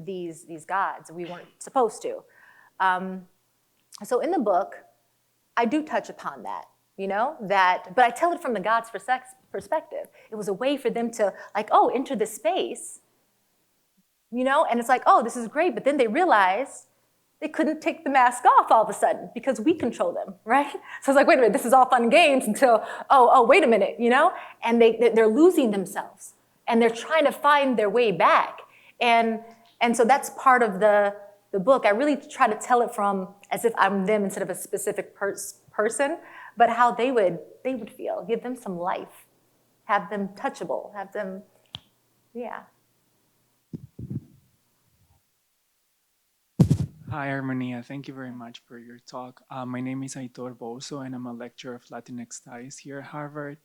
these gods. We weren't supposed to. So in the book, I do touch upon that, but I tell it from the God's perspective. It was a way for them to enter this space, and it's like, oh, this is great. But then they realized they couldn't take the mask off all of a sudden because we control them, right? So it's like, wait a minute, this is all fun and games until, oh, wait a minute, and they're losing themselves and they're trying to find their way back. And so that's part of the book. I really try to tell it from as if I'm them instead of a specific person, but how they would feel, give them some life, have them touchable, have them, yeah. Hi, Armonia. Thank you very much for your talk. My name is Aitor Bozo, and I'm a lecturer of Latinx Studies here at Harvard.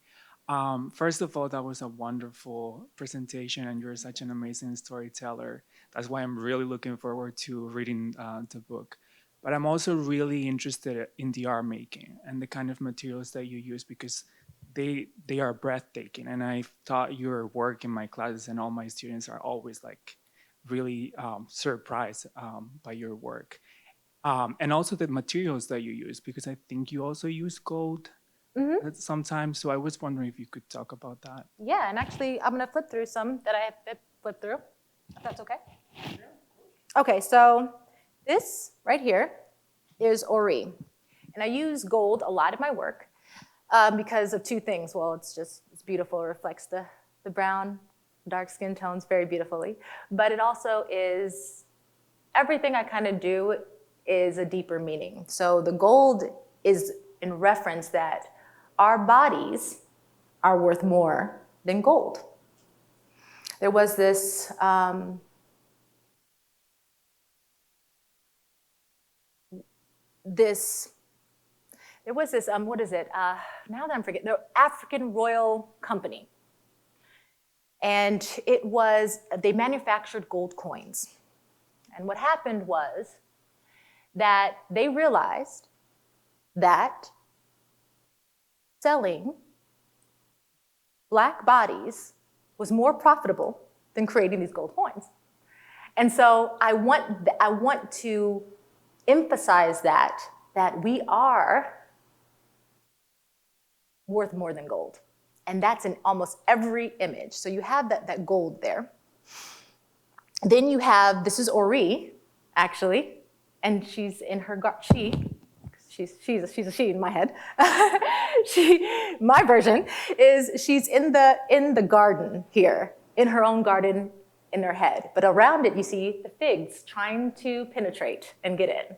First of all, that was a wonderful presentation, and you're such an amazing storyteller. That's why I'm really looking forward to reading the book. But I'm also really interested in the art making and the kind of materials that you use because they are breathtaking. And I've taught your work in my classes, and all my students are always really surprised by your work. And also the materials that you use, because I think you also use gold sometimes. So I was wondering if you could talk about that. Yeah, and actually, I'm gonna flip through some that I have flipped through, if that's okay. Okay, so this right here is Ori. And I use gold a lot in my work because of two things. Well, it's beautiful, it reflects the brown, dark skin tones very beautifully. But it also is, everything I kind of do is a deeper meaning. So the gold is in reference that our bodies are worth more than gold. There was this, what is it? Now that I'm forgetting, the African Royal Company. And they manufactured gold coins. And what happened was that they realized that selling Black bodies was more profitable than creating these gold coins. And so I want to emphasize that we are worth more than gold. And that's in almost every image. So you have that gold there. Then you have, this is Ori, actually, and she's in her she's a she in my head. My version is she's in the garden here, in her own garden in her head. But around it, you see the figs trying to penetrate and get in.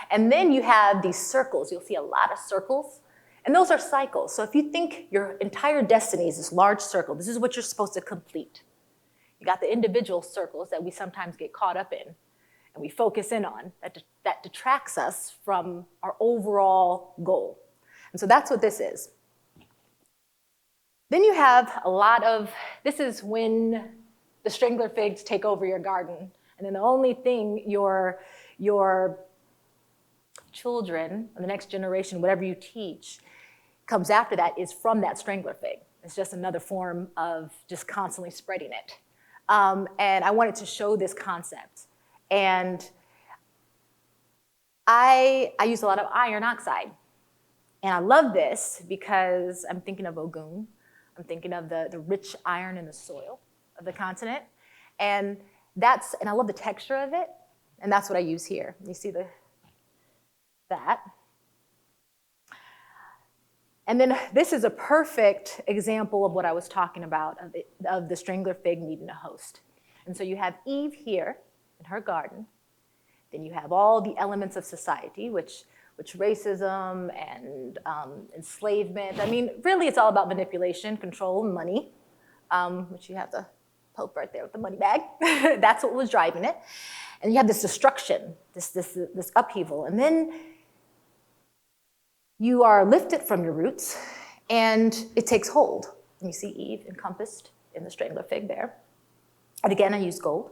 And then you have these circles. You'll see a lot of circles. And those are cycles. So if you think your entire destiny is this large circle, this is what you're supposed to complete. You got the individual circles that we sometimes get caught up in and we focus in on that detracts us from our overall goal. And so that's what this is. Then you have a lot of, this is when the strangler figs take over your garden. And then the only thing your children, or the next generation, whatever you teach, comes after that is from that strangler fig. It's just another form of just constantly spreading it. And I wanted to show this concept. And I use a lot of iron oxide. And I love this because I'm thinking of Ogun. I'm thinking of the rich iron in the soil of the continent. And I love the texture of it. And that's what I use here. You see that. And then this is a perfect example of what I was talking about, of the strangler fig needing a host. And so you have Eve here in her garden. Then you have all the elements of society, which racism and enslavement. I mean, really it's all about manipulation, control, and money, which you have the Pope right there with the money bag. That's what was driving it. And you have this destruction, this upheaval. And then you are lifted from your roots, and it takes hold. And you see Eve encompassed in the strangler fig there. And again, I use gold.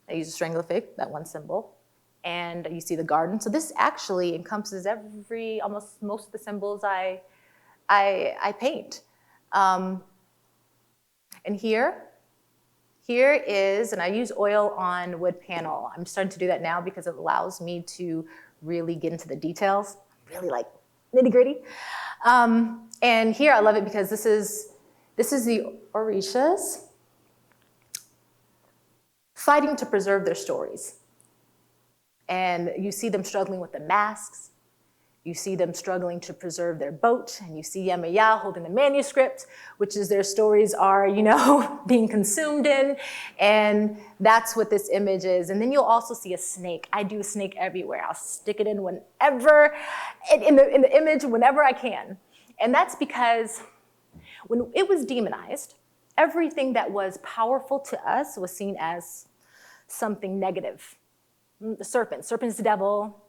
I use a strangler fig, that one symbol. And you see the garden. So this actually encompasses almost most of the symbols I paint. And here is, and I use oil on wood panel. I'm starting to do that now because it allows me to really get into the details, really like nitty gritty. And here I love it because this is the Orishas fighting to preserve their stories. And you see them struggling with the masks. You see them struggling to preserve their boat. And you see Yemaya holding the manuscript, which is their stories are, being consumed in. And that's what this image is. And then you'll also see a snake. I do a snake everywhere. I'll stick it in whenever, in the image whenever I can. And that's because when it was demonized, everything that was powerful to us was seen as something negative. The serpent's the devil,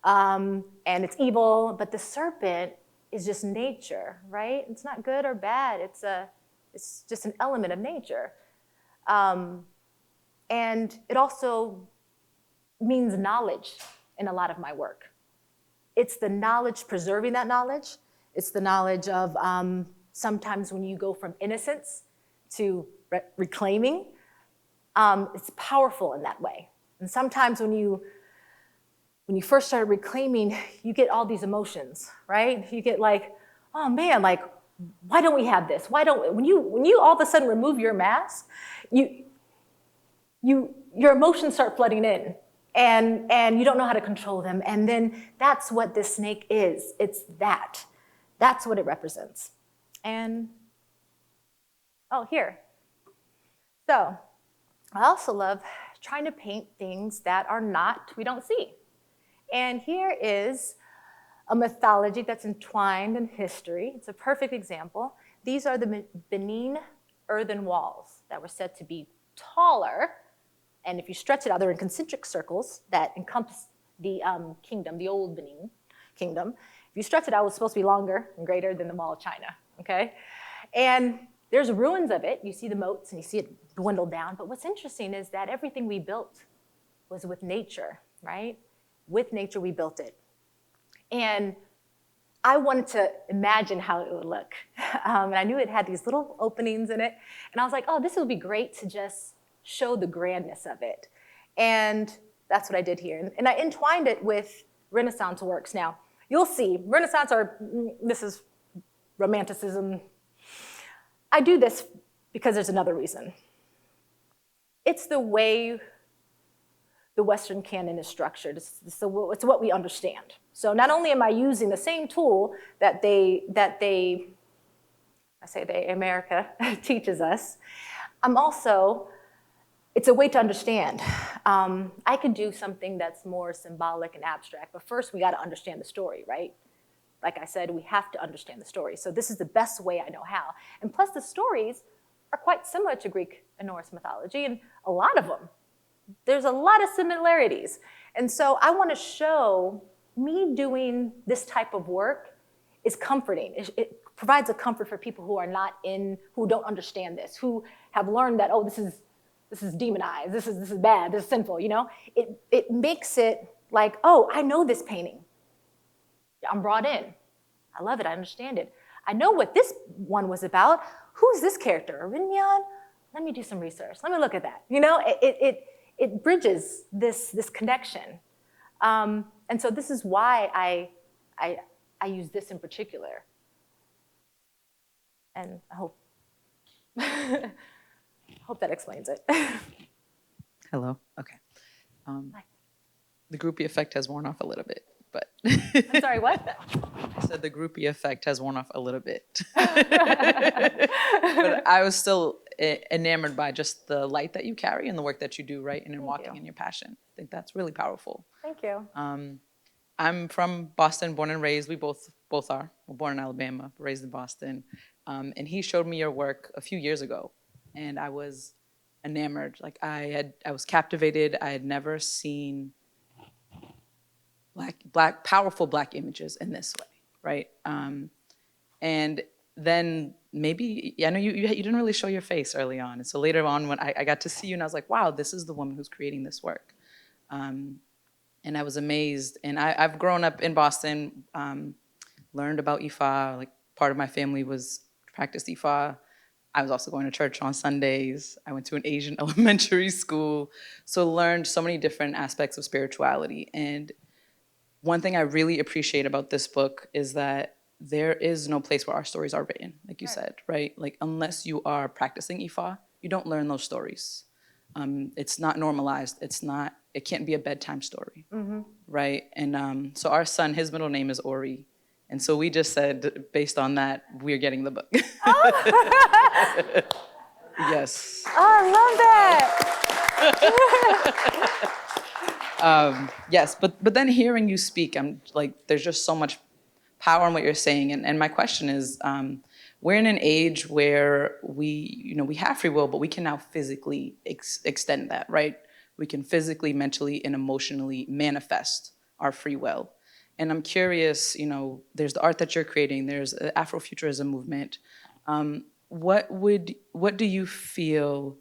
and it's evil, but the serpent is just nature, right? It's not good or bad, it's just an element of nature. And it also means knowledge in a lot of my work. It's the knowledge, preserving that knowledge. It's the knowledge of sometimes when you go from innocence to reclaiming, it's powerful in that way. And sometimes when you first started reclaiming, you get all these emotions, right? You get like, oh man, like, why don't we have this? Why don't, when you all of a sudden remove your mask, your emotions start flooding in, and you don't know how to control them. And then that's what this snake is. It's that. That's what it represents. And, oh, here. So, I also love trying to paint things that are not, we don't see. And here is a mythology that's entwined in history. It's a perfect example. These are the Benin earthen walls that were said to be taller, and if you stretch it out, they're in concentric circles that encompass the kingdom, the old Benin kingdom. If you stretch it out, it's supposed to be longer and greater than the Mall of China, okay? And there's ruins of it. You see the moats and you see it dwindle down. But what's interesting is that everything we built was with nature, right? With nature, we built it. And I wanted to imagine how it would look. And I knew it had these little openings in it. And I was like, oh, this would be great to just show the grandness of it. And that's what I did here. And I entwined it with Renaissance works. Now, you'll see, Renaissance this is Romanticism. I do this because there's another reason. It's the way the Western canon is structured. It's what we understand. So not only am I using the same tool that America teaches us, it's a way to understand. I could do something that's more symbolic and abstract, but first we gotta understand the story, right? Like I said, we have to understand the story. So this is the best way I know how. And plus the stories are quite similar to Greek and Norse mythology, and a lot of them. There's a lot of similarities. And so I wanna show me doing this type of work is comforting. It provides a comfort for people who who don't understand this, who have learned that, oh, this is demonized, this is bad, this is sinful, you know? It makes it like, oh, I know this painting. I'm brought in. I love it, I understand it. I know what this one was about. Who's this character, Arinian? Let me do some research, let me look at that. You know, it bridges this connection. And so this is why I use this in particular. And I hope that explains it. Hello, okay. The groupie effect has worn off a little bit, but. I'm sorry, what? I said the groupie effect has worn off a little bit. But I was still enamored by just the light that you carry and the work that you do, right? And in walking in your passion. I think that's really powerful. Thank you. I'm from Boston, born and raised. We both are. We're born in Alabama, raised in Boston. And he showed me your work a few years ago, and I was enamored. Like I was captivated. I had never seen powerful black images in this way, right? And then maybe, I know you didn't really show your face early on. And so later on when I got to see you and I was like, wow, this is the woman who's creating this work. And I was amazed. And I've grown up in Boston, learned about Ifa. Like part of my family practiced Ifa. I was also going to church on Sundays. I went to an Asian elementary school. So learned so many different aspects of spirituality. And one thing I really appreciate about this book is that there is no place where our stories are written, like you said, right? Like unless you are practicing Ifa, you don't learn those stories. It's not normalized. It can't be a bedtime story, right? And so our son, his middle name is Ori. And so we just said, based on that, we're getting the book. Oh. Yes. Oh, I love that. Yes, but then hearing you speak, I'm like, there's just so much power in what you're saying. And my question is, we're in an age where we have free will, but we can now physically extend that, right? We can physically, mentally, and emotionally manifest our free will. And I'm curious, there's the art that you're creating, there's the Afrofuturism movement. What do you feel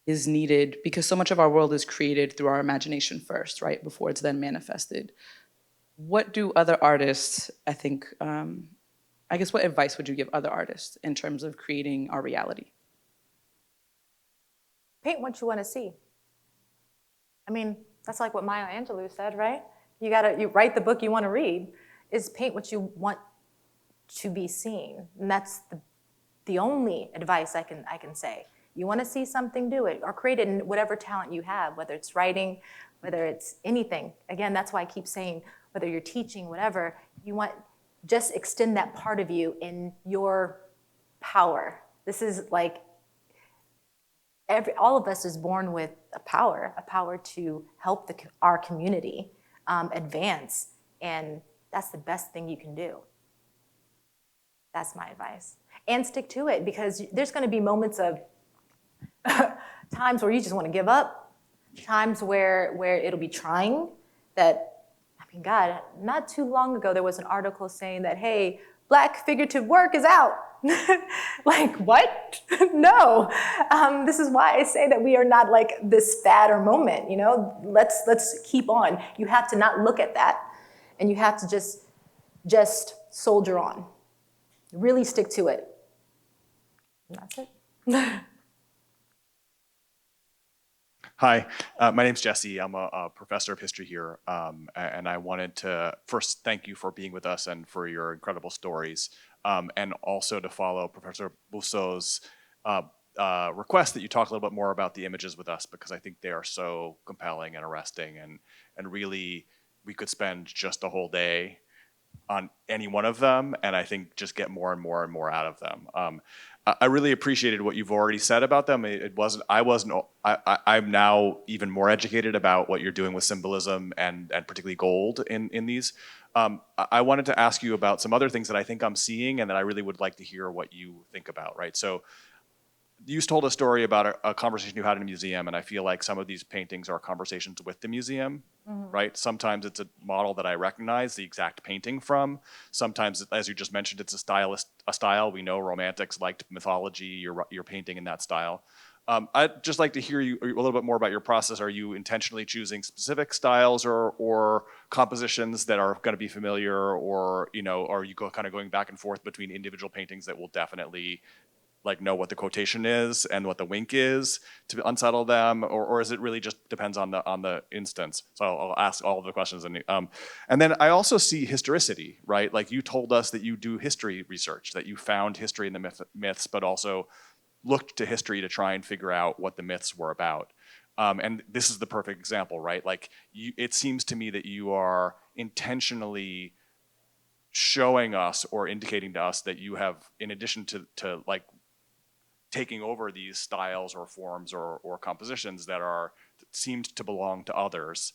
is needed? Because so much of our world is created through our imagination first, right? Before it's then manifested. What do other artists, I guess what advice would you give other artists in terms of creating our reality? Paint what you want to see. I mean, that's like what Maya Angelou said, right? You write the book you want to read, is paint what you want to be seen. And that's the only advice I can say. You want to see something, do it, or create it in whatever talent you have, whether it's writing, whether it's anything. Again, that's why I keep saying, whether you're teaching, whatever, you want, just extend that part of you in your power. This is like, all of us is born with a power to help our community advance, and that's the best thing you can do. That's my advice. And stick to it, because there's going to be moments of times where you just want to give up, times where it'll be trying. That, I mean, God, not too long ago there was an article saying that, hey, Black figurative work is out. Like, what? No. This is why I say that we are not like this fad or moment, you know? Let's keep on. You have to not look at that, and you have to just soldier on. Really stick to it. And that's it. Hi, my name's Jesse. I'm a professor of history here, and I wanted to first thank you for being with us and for your incredible stories, and also to follow Professor Busso's request that you talk a little bit more about the images with us, because I think they are so compelling and arresting, and really we could spend just a whole day on any one of them, and I think just get more and more and more out of them. I really appreciated what you've already said about them. I'm now even more educated about what you're doing with symbolism and particularly gold in these. I wanted to ask you about some other things that I think I'm seeing and that I really would like to hear what you think about, right? So you told a story about a conversation you had in a museum, and I feel like some of these paintings are conversations with the museum, right? Sometimes it's a model that I recognize the exact painting from. Sometimes, as you just mentioned, it's a style. We know romantics liked mythology, you're painting in that style. I'd just like to hear you a little bit more about your process. Are you intentionally choosing specific styles or compositions that are going to be familiar, or are you kind of going back and forth between individual paintings that will definitely like know what the quotation is and what the wink is to unsettle them, or is it really just depends on the instance? So I'll ask all of the questions. And then I also see historicity, right? Like you told us that you do history research, that you found history in the myths, but also looked to history to try and figure out what the myths were about. And this is the perfect example, right? Like it seems to me that you are intentionally showing us or indicating to us that you have, in addition to like taking over these styles or forms or compositions that seemed to belong to others,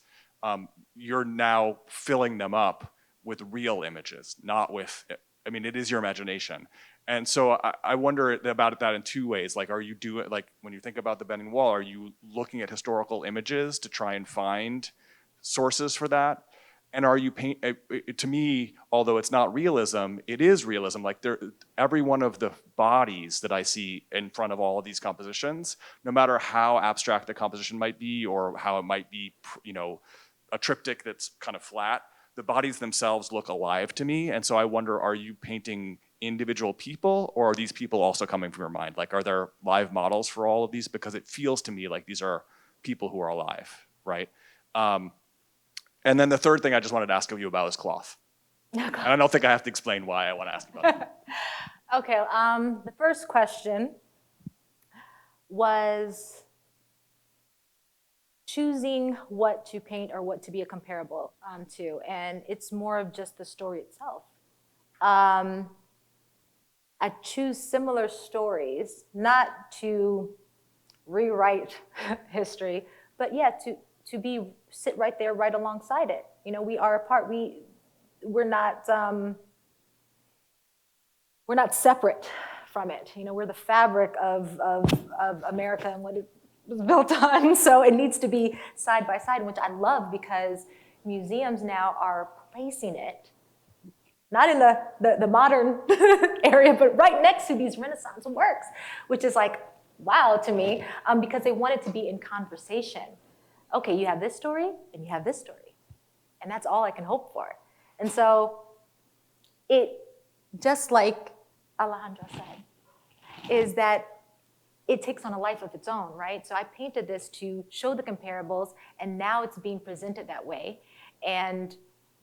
you're now filling them up with real images, not with, I mean, it is your imagination. And so I wonder about that in two ways. Like, are you doing, like when you think about the Bending Wall, are you looking at historical images to try and find sources for that? And are you to me, although it's not realism, it is realism. Like every one of the bodies that I see in front of all of these compositions, no matter how abstract the composition might be or how it might be, a triptych that's kind of flat, the bodies themselves look alive to me. And so I wonder, are you painting individual people, or are these people also coming from your mind? Like, are there live models for all of these? Because it feels to me like these are people who are alive, right? And then the third thing I just wanted to ask you about is cloth. And I don't think I have to explain why I want to ask about it. Okay, the first question was choosing what to paint or what to be a comparable to, and it's more of just the story itself. I choose similar stories, not to rewrite history, but yeah, to sit right there, right alongside it. We are a part. We're not separate from it. We're the fabric of America and what it was built on. So it needs to be side by side, which I love, because museums now are placing it, not in the modern area, but right next to these Renaissance works, which is like, wow to me, because they want it to be in conversation. Okay, you have this story and you have this story. And that's all I can hope for. And so it, just like Alejandra said, is that it takes on a life of its own, right? So I painted this to show the comparables, and now it's being presented that way. And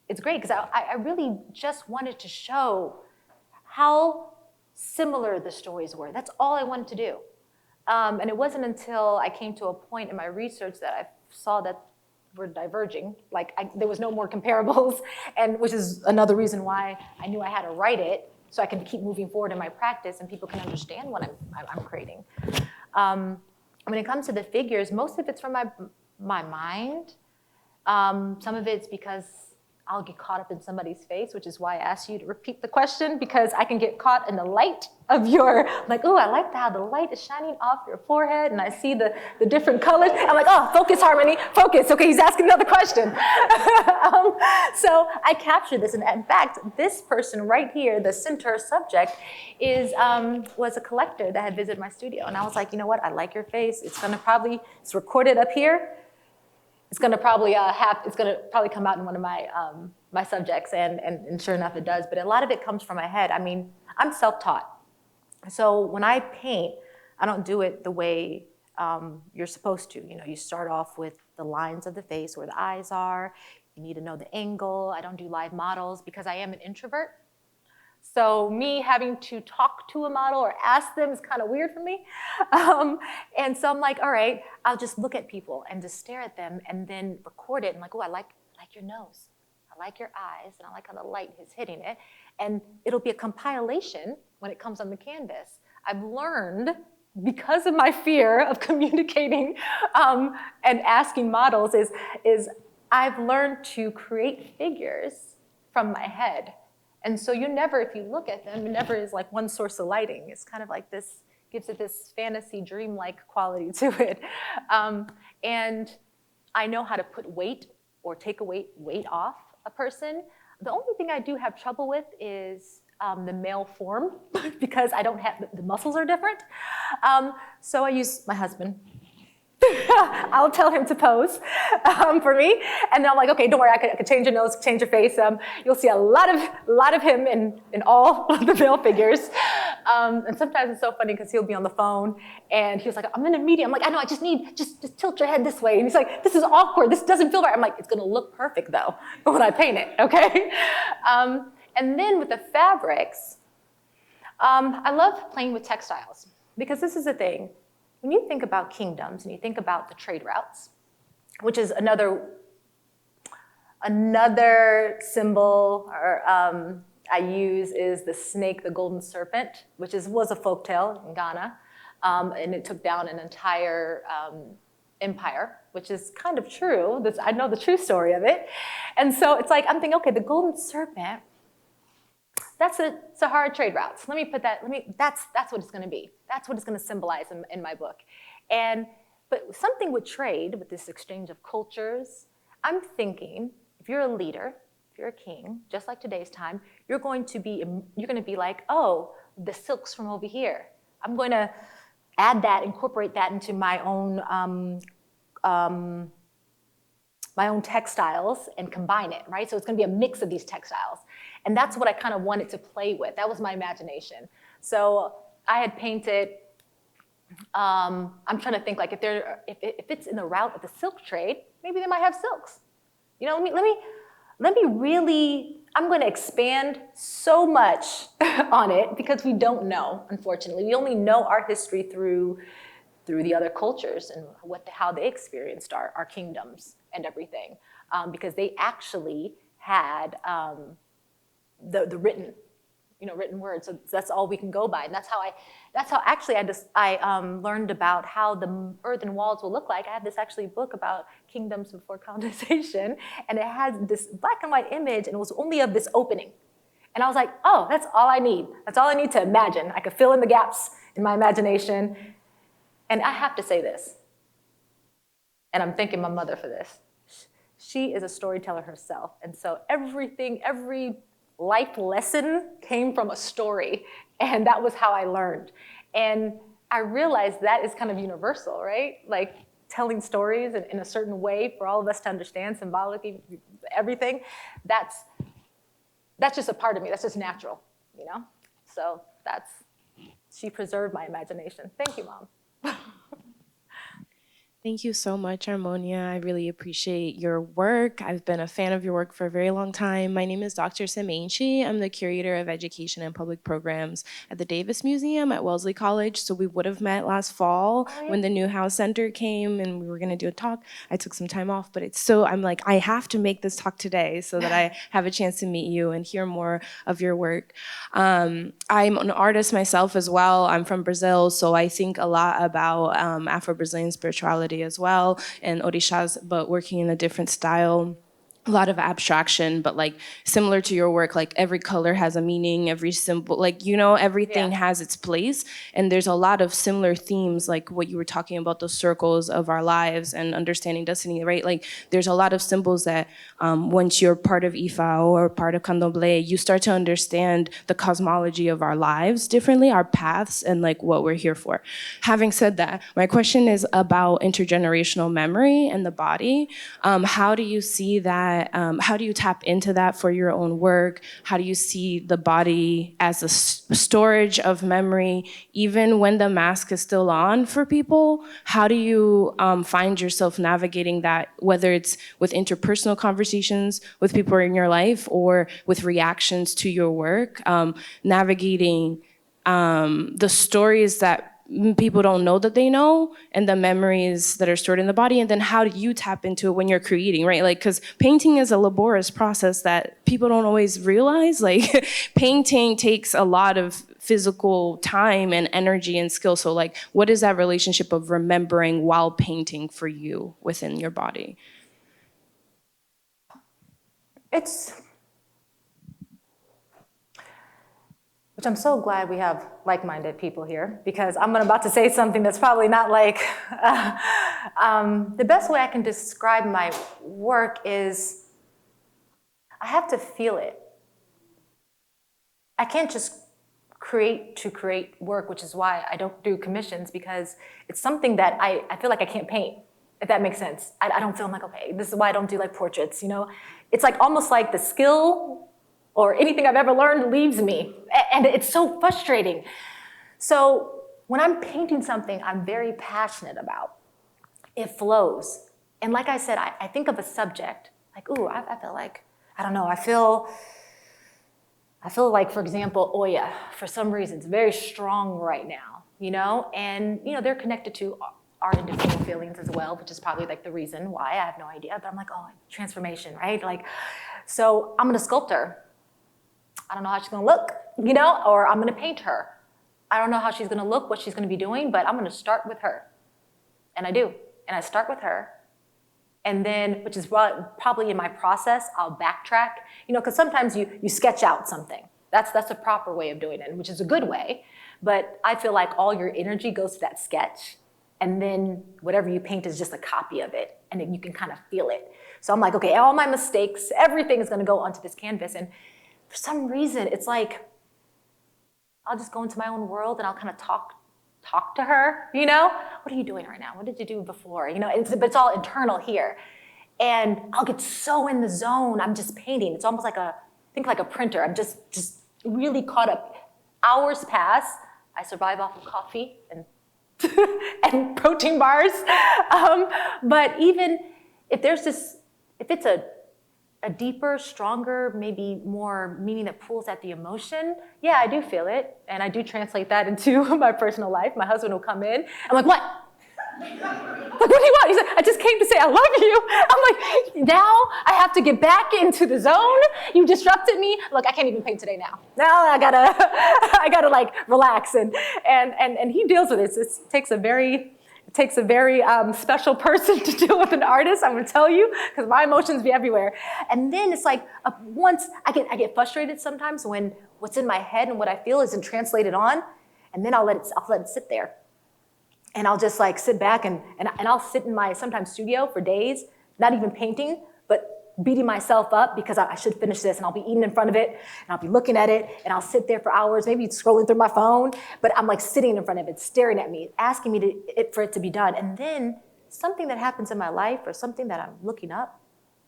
it's great, because I really just wanted to show how similar the stories were. That's all I wanted to do. And it wasn't until I came to a point in my research that I saw that we're diverging. Like there was no more comparables, and which is another reason why I knew I had to write it so I can keep moving forward in my practice and people can understand what I'm creating. When it comes to the figures, most of it's from my mind. Some of it's because I'll get caught up in somebody's face, which is why I asked you to repeat the question, because I can get caught in the light of your, like, oh, I like how the light is shining off your forehead, and I see the different colors. I'm like, oh, focus, Harmony, focus. Okay, he's asking another question. So I captured this, and in fact, this person right here, the center subject, was a collector that had visited my studio, and I was like, you know what, I like your face. It's recorded up here. It's gonna probably come out in one of my subjects, and sure enough it does. But a lot of it comes from my head. I mean, I'm self-taught, so when I paint, I don't do it the way you're supposed to. You know, you start off with the lines of the face, where the eyes are. You need to know the angle. I don't do live models because I am an introvert. So me having to talk to a model or ask them is kind of weird for me. And so I'm like, all right, I'll just look at people and just stare at them and then record it. And like, oh, I like your nose. I like your eyes. And I like how the light is hitting it. And it'll be a compilation when it comes on the canvas. I've learned, because of my fear of communicating and asking models, is I've learned to create figures from my head. And so you never, if you look at them, it never is like one source of lighting. It's kind of like this, gives it this fantasy, dreamlike quality to it. And I know how to put weight or take a weight off a person. The only thing I do have trouble with is the male form, because I don't have, the muscles are different. So I use my husband. I'll tell him to pose for me, and then I'm like, okay, don't worry, I could change your nose, change your face. You'll see a lot of him in all of the male figures. And sometimes it's so funny because he'll be on the phone and he was like, I'm in a meeting. I'm like, I know, I just need, just tilt your head this way. And he's like, this is awkward. This doesn't feel right. I'm like, it's gonna look perfect though when I paint it, okay? And then with the fabrics, I love playing with textiles, because this is the thing. When you think about kingdoms and you think about the trade routes, which is another symbol I use is the snake, the golden serpent, which was a folktale in Ghana, and it took down an entire empire, which is kind of true. I know the true story of it. And so it's like, I'm thinking, okay, the golden serpent, that's a Sahara trade routes. That's what it's gonna be. That's what it's gonna symbolize in my book. But something with trade, with this exchange of cultures, I'm thinking, if you're a leader, if you're a king, just like today's time, you're gonna be like, oh, the silks from over here. I'm going to add that, incorporate that into my own textiles and combine it, right? So it's gonna be a mix of these textiles. And that's what I kind of wanted to play with. That was my imagination. So I had painted, I'm trying to think, like if it's in the route of the silk trade, maybe they might have silks. You know, let me really, I'm gonna expand so much on it because we don't know, unfortunately. We only know our history through the other cultures and how they experienced our kingdoms and everything, because they actually had the written word. So that's all we can go by, and that's how actually I learned about how the earthen walls will look like. I have this actually book about kingdoms before colonization, and it has this black and white image, and it was only of this opening. And I was like, oh, that's all I need. That's all I need to imagine. I could fill in the gaps in my imagination. And I have to say this, and I'm thanking my mother for this. She is a storyteller herself, and so every life lesson came from a story, and that was how I learned. And I realized that is kind of universal, right? Like telling stories in a certain way for all of us to understand symbolically, everything, that's just a part of me, that's just natural, you know? So she preserved my imagination. Thank you, Mom. Thank you so much, Harmonia. I really appreciate your work. I've been a fan of your work for a very long time. My name is Dr. Semenchi. I'm the Curator of Education and Public Programs at the Davis Museum at Wellesley College. So we would have met last fall when the Newhouse Center came and we were gonna do a talk. I took some time off, but I'm like, I have to make this talk today so that I have a chance to meet you and hear more of your work. I'm an artist myself as well. I'm from Brazil, so I think a lot about Afro-Brazilian spirituality as well, and orishas, but working in a different style. A lot of abstraction, but like similar to your work, like every color has a meaning, every symbol, like, you know, everything has its place. And there's a lot of similar themes, like what you were talking about, those circles of our lives and understanding destiny, right? Like there's a lot of symbols that once you're part of Ifa or part of Candomblé, you start to understand the cosmology of our lives differently, our paths, and like what we're here for. Having said that, my question is about intergenerational memory and the body. How do you see that? How do you tap into that for your own work? How do you see the body as a storage of memory, even when the mask is still on for people? How do you find yourself navigating that, whether it's with interpersonal conversations with people in your life or with reactions to your work, navigating the stories that people don't know that they know, and the memories that are stored in the body, and then how do you tap into it when you're creating, right? Like, because painting is a laborious process that people don't always realize. Like, painting takes a lot of physical time and energy and skill. So like, what is that relationship of remembering while painting for you within your body? Which I'm so glad we have like-minded people here, because I'm about to say something that's probably not like, the best way I can describe my work is I have to feel it. I can't just create to create work, which is why I don't do commissions, because it's something that I feel like I can't paint, if that makes sense. I don't feel, I'm like, okay, this is why I don't do like portraits, you know? It's like almost like the skill or anything I've ever learned leaves me. And it's so frustrating. So when I'm painting something I'm very passionate about, it flows. And like I said, I think of a subject, like, ooh, I feel like, I don't know, I feel like, for example, Oya, for some reason, it's very strong right now, you know? And, you know, they're connected to our individual feelings as well, which is probably like the reason why, I have no idea, but I'm like, oh, transformation, right? Like, so I'm gonna sculpt her. I don't know how she's gonna look, you know, or I'm gonna paint her. I don't know how she's gonna look, what she's gonna be doing, but I'm gonna start with her. And I do, and I start with her. And then, which is probably in my process, I'll backtrack, you know, because sometimes you sketch out something. That's the proper way of doing it, which is a good way. But I feel like all your energy goes to that sketch, and then whatever you paint is just a copy of it, and then you can kind of feel it. So I'm like, okay, all my mistakes, everything is gonna go onto this canvas, and for some reason, it's like, I'll just go into my own world and I'll kind of talk to her, you know? What are you doing right now? What did you do before? You know, but it's all internal here. And I'll get so in the zone, I'm just painting. It's almost like think like a printer. I'm just really caught up. Hours pass, I survive off of coffee and and protein bars. But even if if it's a deeper, stronger, maybe more meaning that pulls at the emotion, yeah, I do feel it. And I do translate that into my personal life. My husband will come in. I'm like, what? Like, what do you want? He's like, I just came to say I love you. I'm like, now I have to get back into the zone. You disrupted me. Look, I can't even paint today now. Now I gotta like relax. And he deals with it. It takes a very special person to deal with an artist, I'm gonna tell you, because my emotions be everywhere. And then it's like, once I get frustrated sometimes when what's in my head and what I feel isn't translated on, and then I'll let it sit there. And I'll just like sit back and I'll sit in my sometimes studio for days, not even painting, but beating myself up because I should finish this, and I'll be eating in front of it, and I'll be looking at it, and I'll sit there for hours, maybe scrolling through my phone, but I'm like sitting in front of it, staring at me, asking me for it to be done. And then something that happens in my life or something that I'm looking up,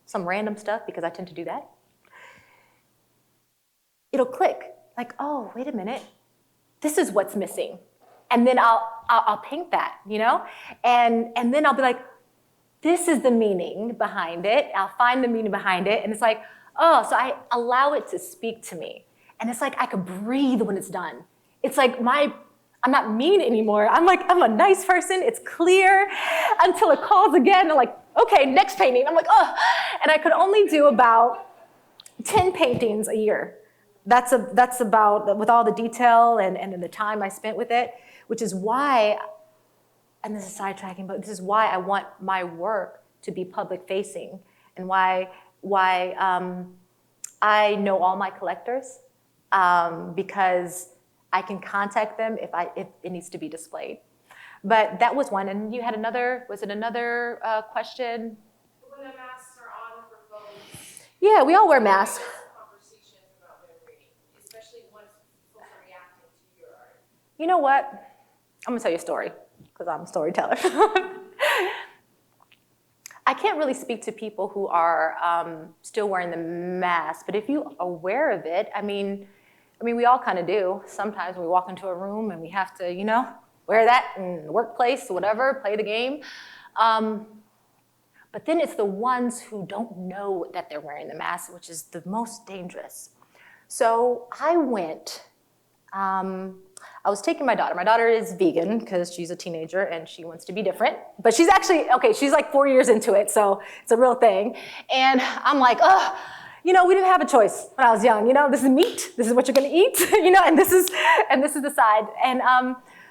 some random stuff, because I tend to do that, it'll click, like, oh, wait a minute, this is what's missing. and then I'll paint that, you know? And then I'll be like, this is the meaning behind it. I'll find the meaning behind it. And it's like, oh, so I allow it to speak to me. And it's like I could breathe when it's done. It's like I'm not mean anymore. I'm a nice person. It's clear until it calls again. I'm like, okay, next painting. I'm like, oh. And I could only do about 10 paintings a year. That's about, with all the detail and the time I spent with it, which is why, and this is sidetracking, but this is why I want my work to be public facing, and why I know all my collectors, because I can contact them if it needs to be displayed. But that was one, and you had another, was it another question? When the masks are on for folks. Yeah, we all wear masks. Conversations about their reading, especially once folks are reacting to your art. You know what? I'm gonna tell you a story, because I'm a storyteller. I can't really speak to people who are still wearing the mask, but if you're aware of it, I mean, we all kind of do. Sometimes we walk into a room and we have to, you know, wear that in the workplace, whatever, play the game. But then it's the ones who don't know that they're wearing the mask, which is the most dangerous. So I went, I was taking my daughter. My daughter is vegan because she's a teenager and she wants to be different. But she's actually, okay, she's like 4 years into it, so it's a real thing. And I'm like, oh, you know, we didn't have a choice when I was young. You know, this is meat. This is what you're gonna eat. You know, and this is the side. And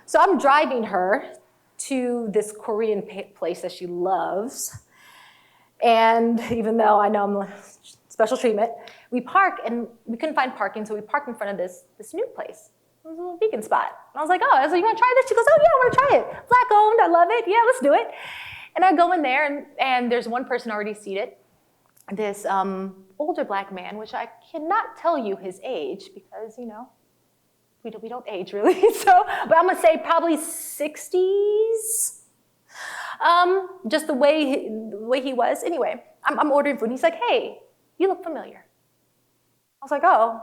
so I'm driving her to this Korean place that she loves. And even though I know I'm like, special treatment, we park and we couldn't find parking, so we parked in front of this new place. It was a little vegan spot. And I was like, oh, you wanna try this? She goes, oh yeah, I wanna try it. Black owned, I love it. Yeah, let's do it. And I go in there and there's one person already seated. This older black man, which I cannot tell you his age because, you know, we don't age really. So, but I'm gonna say probably 60s. Just the way he was. Anyway, I'm ordering food and he's like, hey, you look familiar. I was like, oh.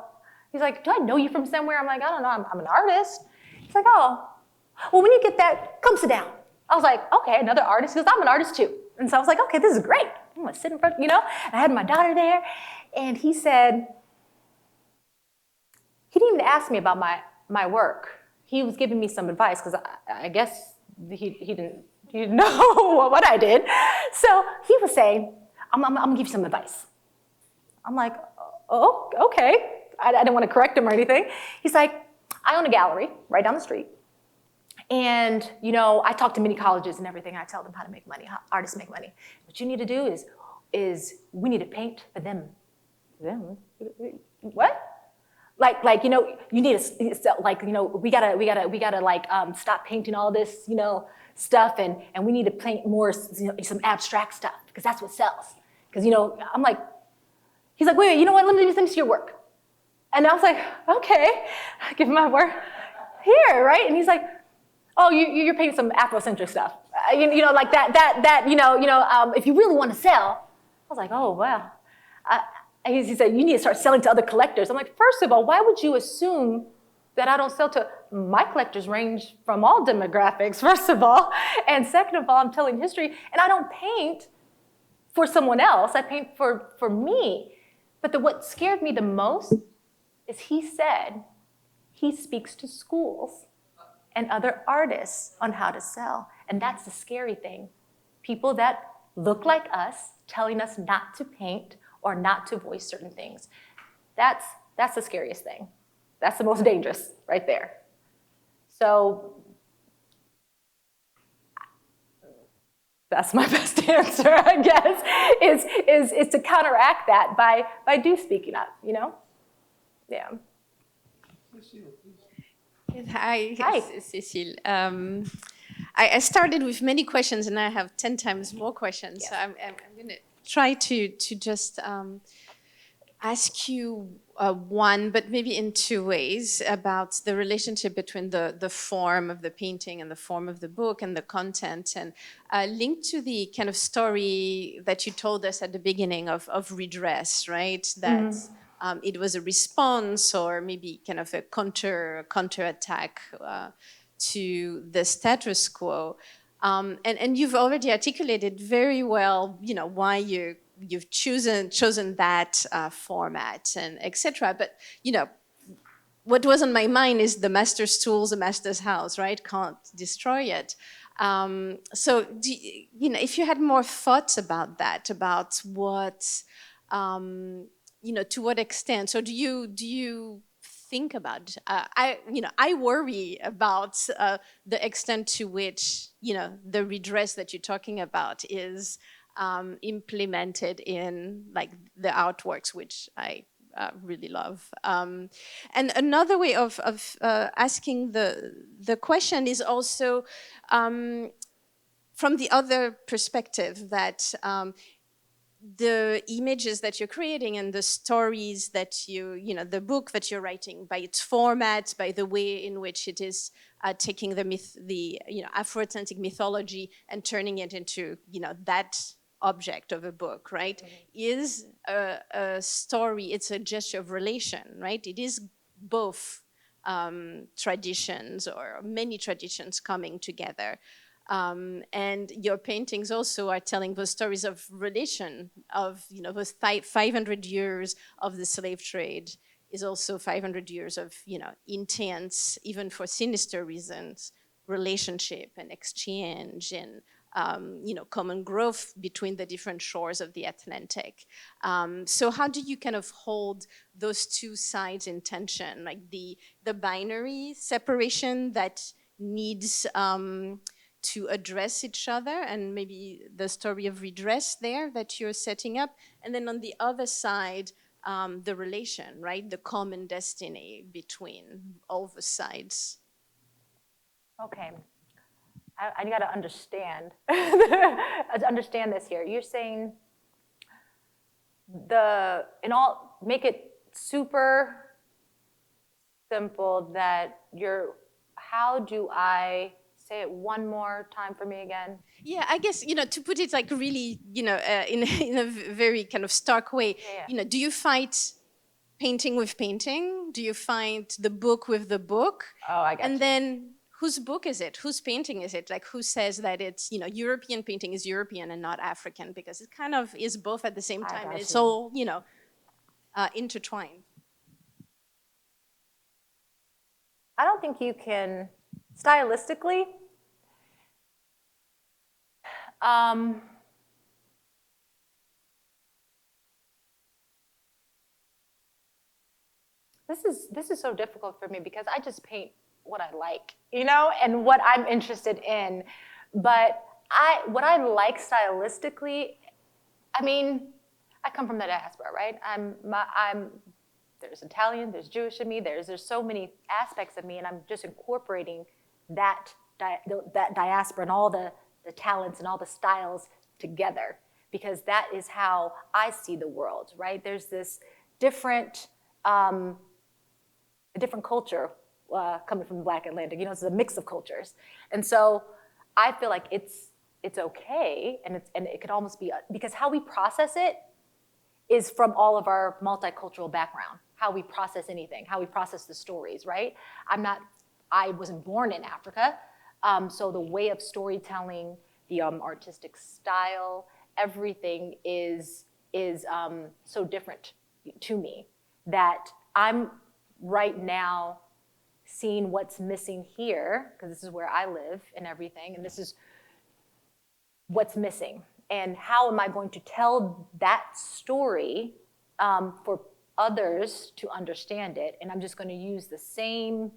He's like, do I know you from somewhere? I'm like, I don't know, I'm an artist. He's like, oh, well, when you get that, come sit down. I was like, okay, another artist, because I'm an artist too. And so I was like, okay, this is great. I'm gonna sit in front, you know? And I had my daughter there, and he said, he didn't even ask me about my work. He was giving me some advice, because I guess he didn't know what I did. So he was saying, I'm gonna give you some advice. I'm like, oh, okay. I didn't want to correct him or anything. He's like, I own a gallery right down the street. And, you know, I talk to many colleges and everything. And I tell them how to make money, how artists make money. What you need to do is we need to paint for them. Them? What? Like, you know, you need to, like, you know, we gotta like stop painting all this, you know, stuff, and we need to paint more, you know, some abstract stuff, because that's what sells. Because, you know, I'm like, he's like, wait, you know what, let me see your work. And I was like, okay, I give him my work here, right? And he's like, oh, you're painting some Afrocentric stuff, you know, like that, you know, if you really want to sell. I was like, oh, wow. He said, you need to start selling to other collectors. I'm like, first of all, why would you assume that I don't sell to, my collectors range from all demographics, first of all. And second of all, I'm telling history, and I don't paint for someone else, I paint for me. But what scared me the most is he said he speaks to schools and other artists on how to sell. And that's the scary thing. People that look like us telling us not to paint or not to voice certain things. That's the scariest thing. That's the most dangerous right there. So that's my best answer, I guess, is to counteract that by speaking up, you know? Yeah. Hi. Hi. Cécile. I started with many questions and I have 10 times more questions. Yes. So I'm going to try to just ask you one, but maybe in two ways, about the relationship between the form of the painting and the form of the book and the content, and linked to the kind of story that you told us at the beginning of redress, right? That it was a response or maybe kind of a counterattack to the status quo. And you've already articulated very well, why you've chosen that format and etc. But what was on my mind is the master's tools, the master's house, right? Can't destroy it. So, if you had more thoughts about that, about what, to what extent. So, do you think about? I worry about the extent to which the redress that you're talking about is implemented in like the artworks, which I really love. And another way of asking the question is also from the other perspective, that the images that you're creating and the stories that the book that you're writing, by its format, by the way in which it is taking the Afro-Atlantic mythology and turning it into that object of a book, right, is a story. It's a gesture of relation, right? It is both traditions, or many traditions coming together. And your paintings also are telling those stories of relation, of those 500 years of the slave trade is also 500 years of intense, even for sinister reasons, relationship and exchange and common growth between the different shores of the Atlantic. So how do you kind of hold those two sides in tension, like the binary separation that needs to address each other, and maybe the story of redress there that you're setting up, and then on the other side, the relation, right, the common destiny between all the sides? Okay. I got to understand this here. You're saying make it super simple that how do I say it one more time for me again? Yeah, I guess, to put it like really, in a very kind of stark way, do you fight painting with painting? Do you fight the book with the book? Oh, I got And you. then whose book is it? Whose painting is it? Like, who says that it's, European painting is European and not African? Because it kind of is both at the same time, and it's all, intertwined. I don't think you can, stylistically, this is so difficult for me because I just paint what I like, and what I'm interested in. But what I like stylistically, I come from the diaspora, right? There's Italian, there's Jewish in me, there's so many aspects of me, and I'm just incorporating that diaspora and all the talents and all the styles together, because that is how I see the world, right? There's this different culture coming from the Black Atlantic. It's a mix of cultures, and so I feel like it's okay, and it could almost be because how we process it is from all of our multicultural background. How we process anything, how we process the stories, right? I wasn't born in Africa, so the way of storytelling, the artistic style, everything is so different to me that I'm right now seeing what's missing here, because this is where I live and everything, and this is what's missing. And how am I going to tell that story for others to understand it? And I'm just going to use the same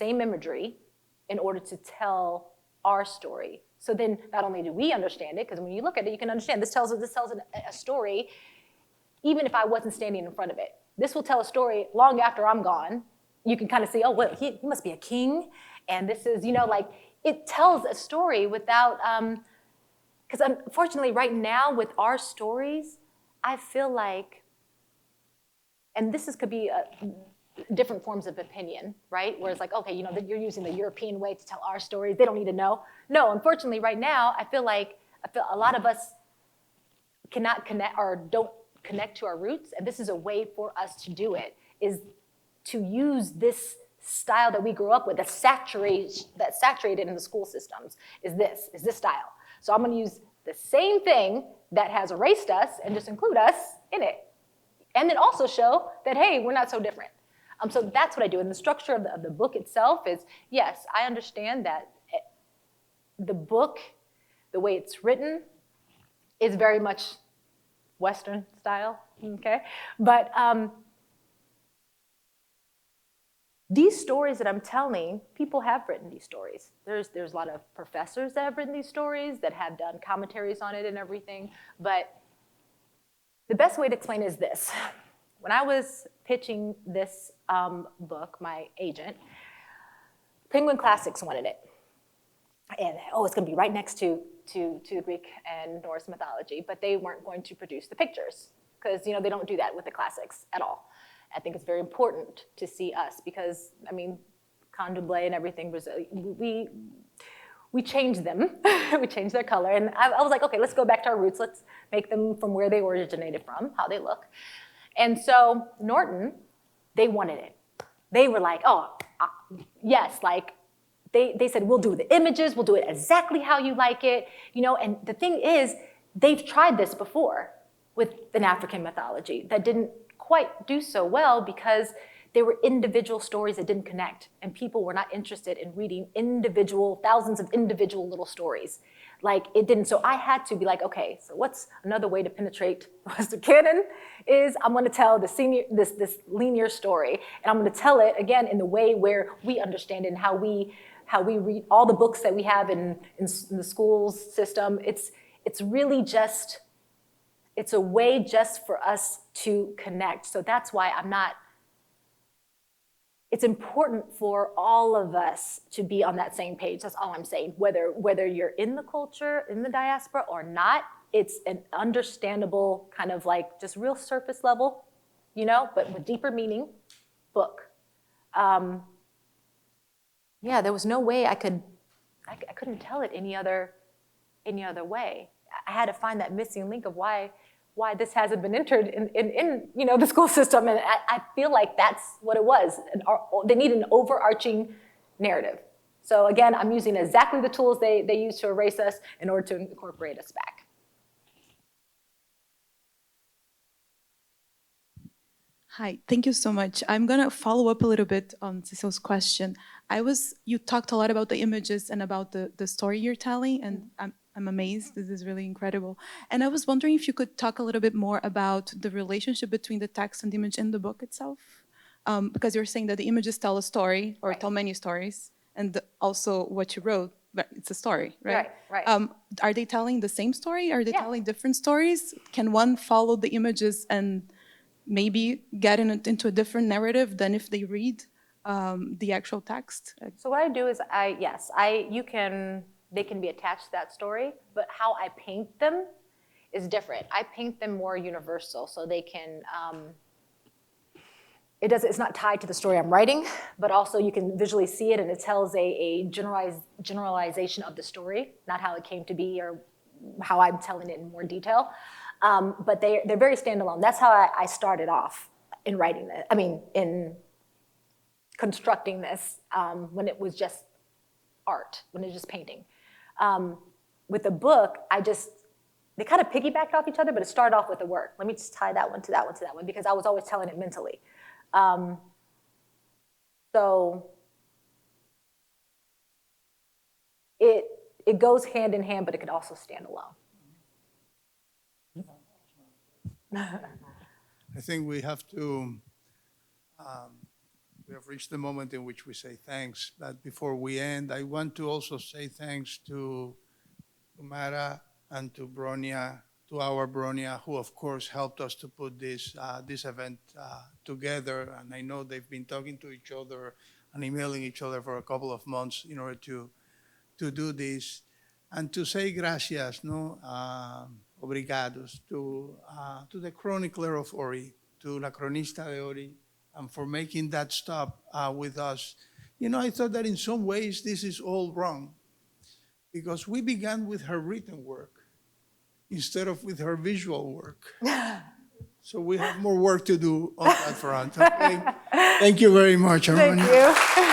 imagery in order to tell our story. So then not only do we understand it, because when you look at it, you can understand this tells a story, even if I wasn't standing in front of it. This will tell a story long after I'm gone. You can kind of see, oh, well, he must be a king. And this is, it tells a story without, because unfortunately right now with our stories, I feel like, and could be different forms of opinion, right? Where it's like, okay, you're using the European way to tell our stories. They don't need to know. No, unfortunately right now, I feel a lot of us cannot connect or don't connect to our roots. And this is a way for us to do it, is to use this style that we grew up with, that's saturated in the school systems, is this style. So I'm gonna use the same thing that has erased us and just include us in it. And then also show that, hey, we're not so different. So that's what I do. And the structure of the book itself is, yes, I understand that the book, the way it's written, is very much Western style, okay? But these stories that I'm telling, people have written these stories. There's a lot of professors that have written these stories, that have done commentaries on it and everything. But the best way to explain it is this. When I was pitching this book, my agent, Penguin Classics wanted it. And, it's gonna be right next to the Greek and Norse mythology, but they weren't going to produce the pictures, because they don't do that with the classics at all. I think it's very important to see us, because, Candomblé and everything, we changed them. We changed their color. And I was like, okay, let's go back to our roots. Let's make them from where they originated from, how they look. And so Norton, they wanted it. They were like, yes, like, they said, we'll do the images, we'll do it exactly how you like it, and the thing is, they've tried this before with an African mythology that didn't quite do so well, because there were individual stories that didn't connect, and people were not interested in reading thousands of individual little stories. Like, it didn't. So I had to be like, okay, so what's another way to penetrate the Western canon? Is I'm going to tell this linear story, and I'm going to tell it again in the way where we understand it, and how we read all the books that we have in the schools system. It's really just, it's a way just for us to connect. So that's why it's important for all of us to be on that same page. That's all I'm saying. Whether you're in the culture, in the diaspora or not, it's an understandable kind of like just real surface level, but with deeper meaning book. There was no way I couldn't tell it any other way. I had to find that missing link of why this hasn't been entered in the school system, and I feel like that's what it was. They need an overarching narrative. So again, I'm using exactly the tools they use to erase us in order to incorporate us back. Hi, thank you so much. I'm gonna follow up a little bit on Cecil's question. You talked a lot about the images and about the story you're telling, and I'm amazed. This is really incredible. And I was wondering if you could talk a little bit more about the relationship between the text and the image in the book itself. Because you're saying that the images tell a story, or tell many stories, and also what you wrote, but it's a story, right? Right. Are they telling the same story? Are they telling different stories? Can one follow the images and maybe get into a different narrative than if they read the actual text? So what I do is they can be attached to that story, but how I paint them is different. I paint them more universal, so they can, it's not tied to the story I'm writing, but also you can visually see it, and it tells a generalization of the story, not how it came to be or how I'm telling it in more detail. But they're very standalone. That's how I started off in writing it. In constructing this, when it was just art, when it was just painting. With the book, they kind of piggybacked off each other, but it started off with the work. Let me just tie that one to that one to that one, because I was always telling it mentally. So it goes hand in hand, but it could also stand alone. I think we have reached the moment in which we say thanks. But before we end, I want to also say thanks to Mara and to Bronia, to our Bronia, who of course helped us to put this event together. And I know they've been talking to each other and emailing each other for a couple of months in order to do this. And to say gracias, obrigados, to the chronicler of Ori, to La Cronista de Ori, and for making that stop with us. I thought that in some ways this is all wrong, because we began with her written work instead of with her visual work. So we have more work to do on that front, okay? Thank you very much, Thank Harmonia. you.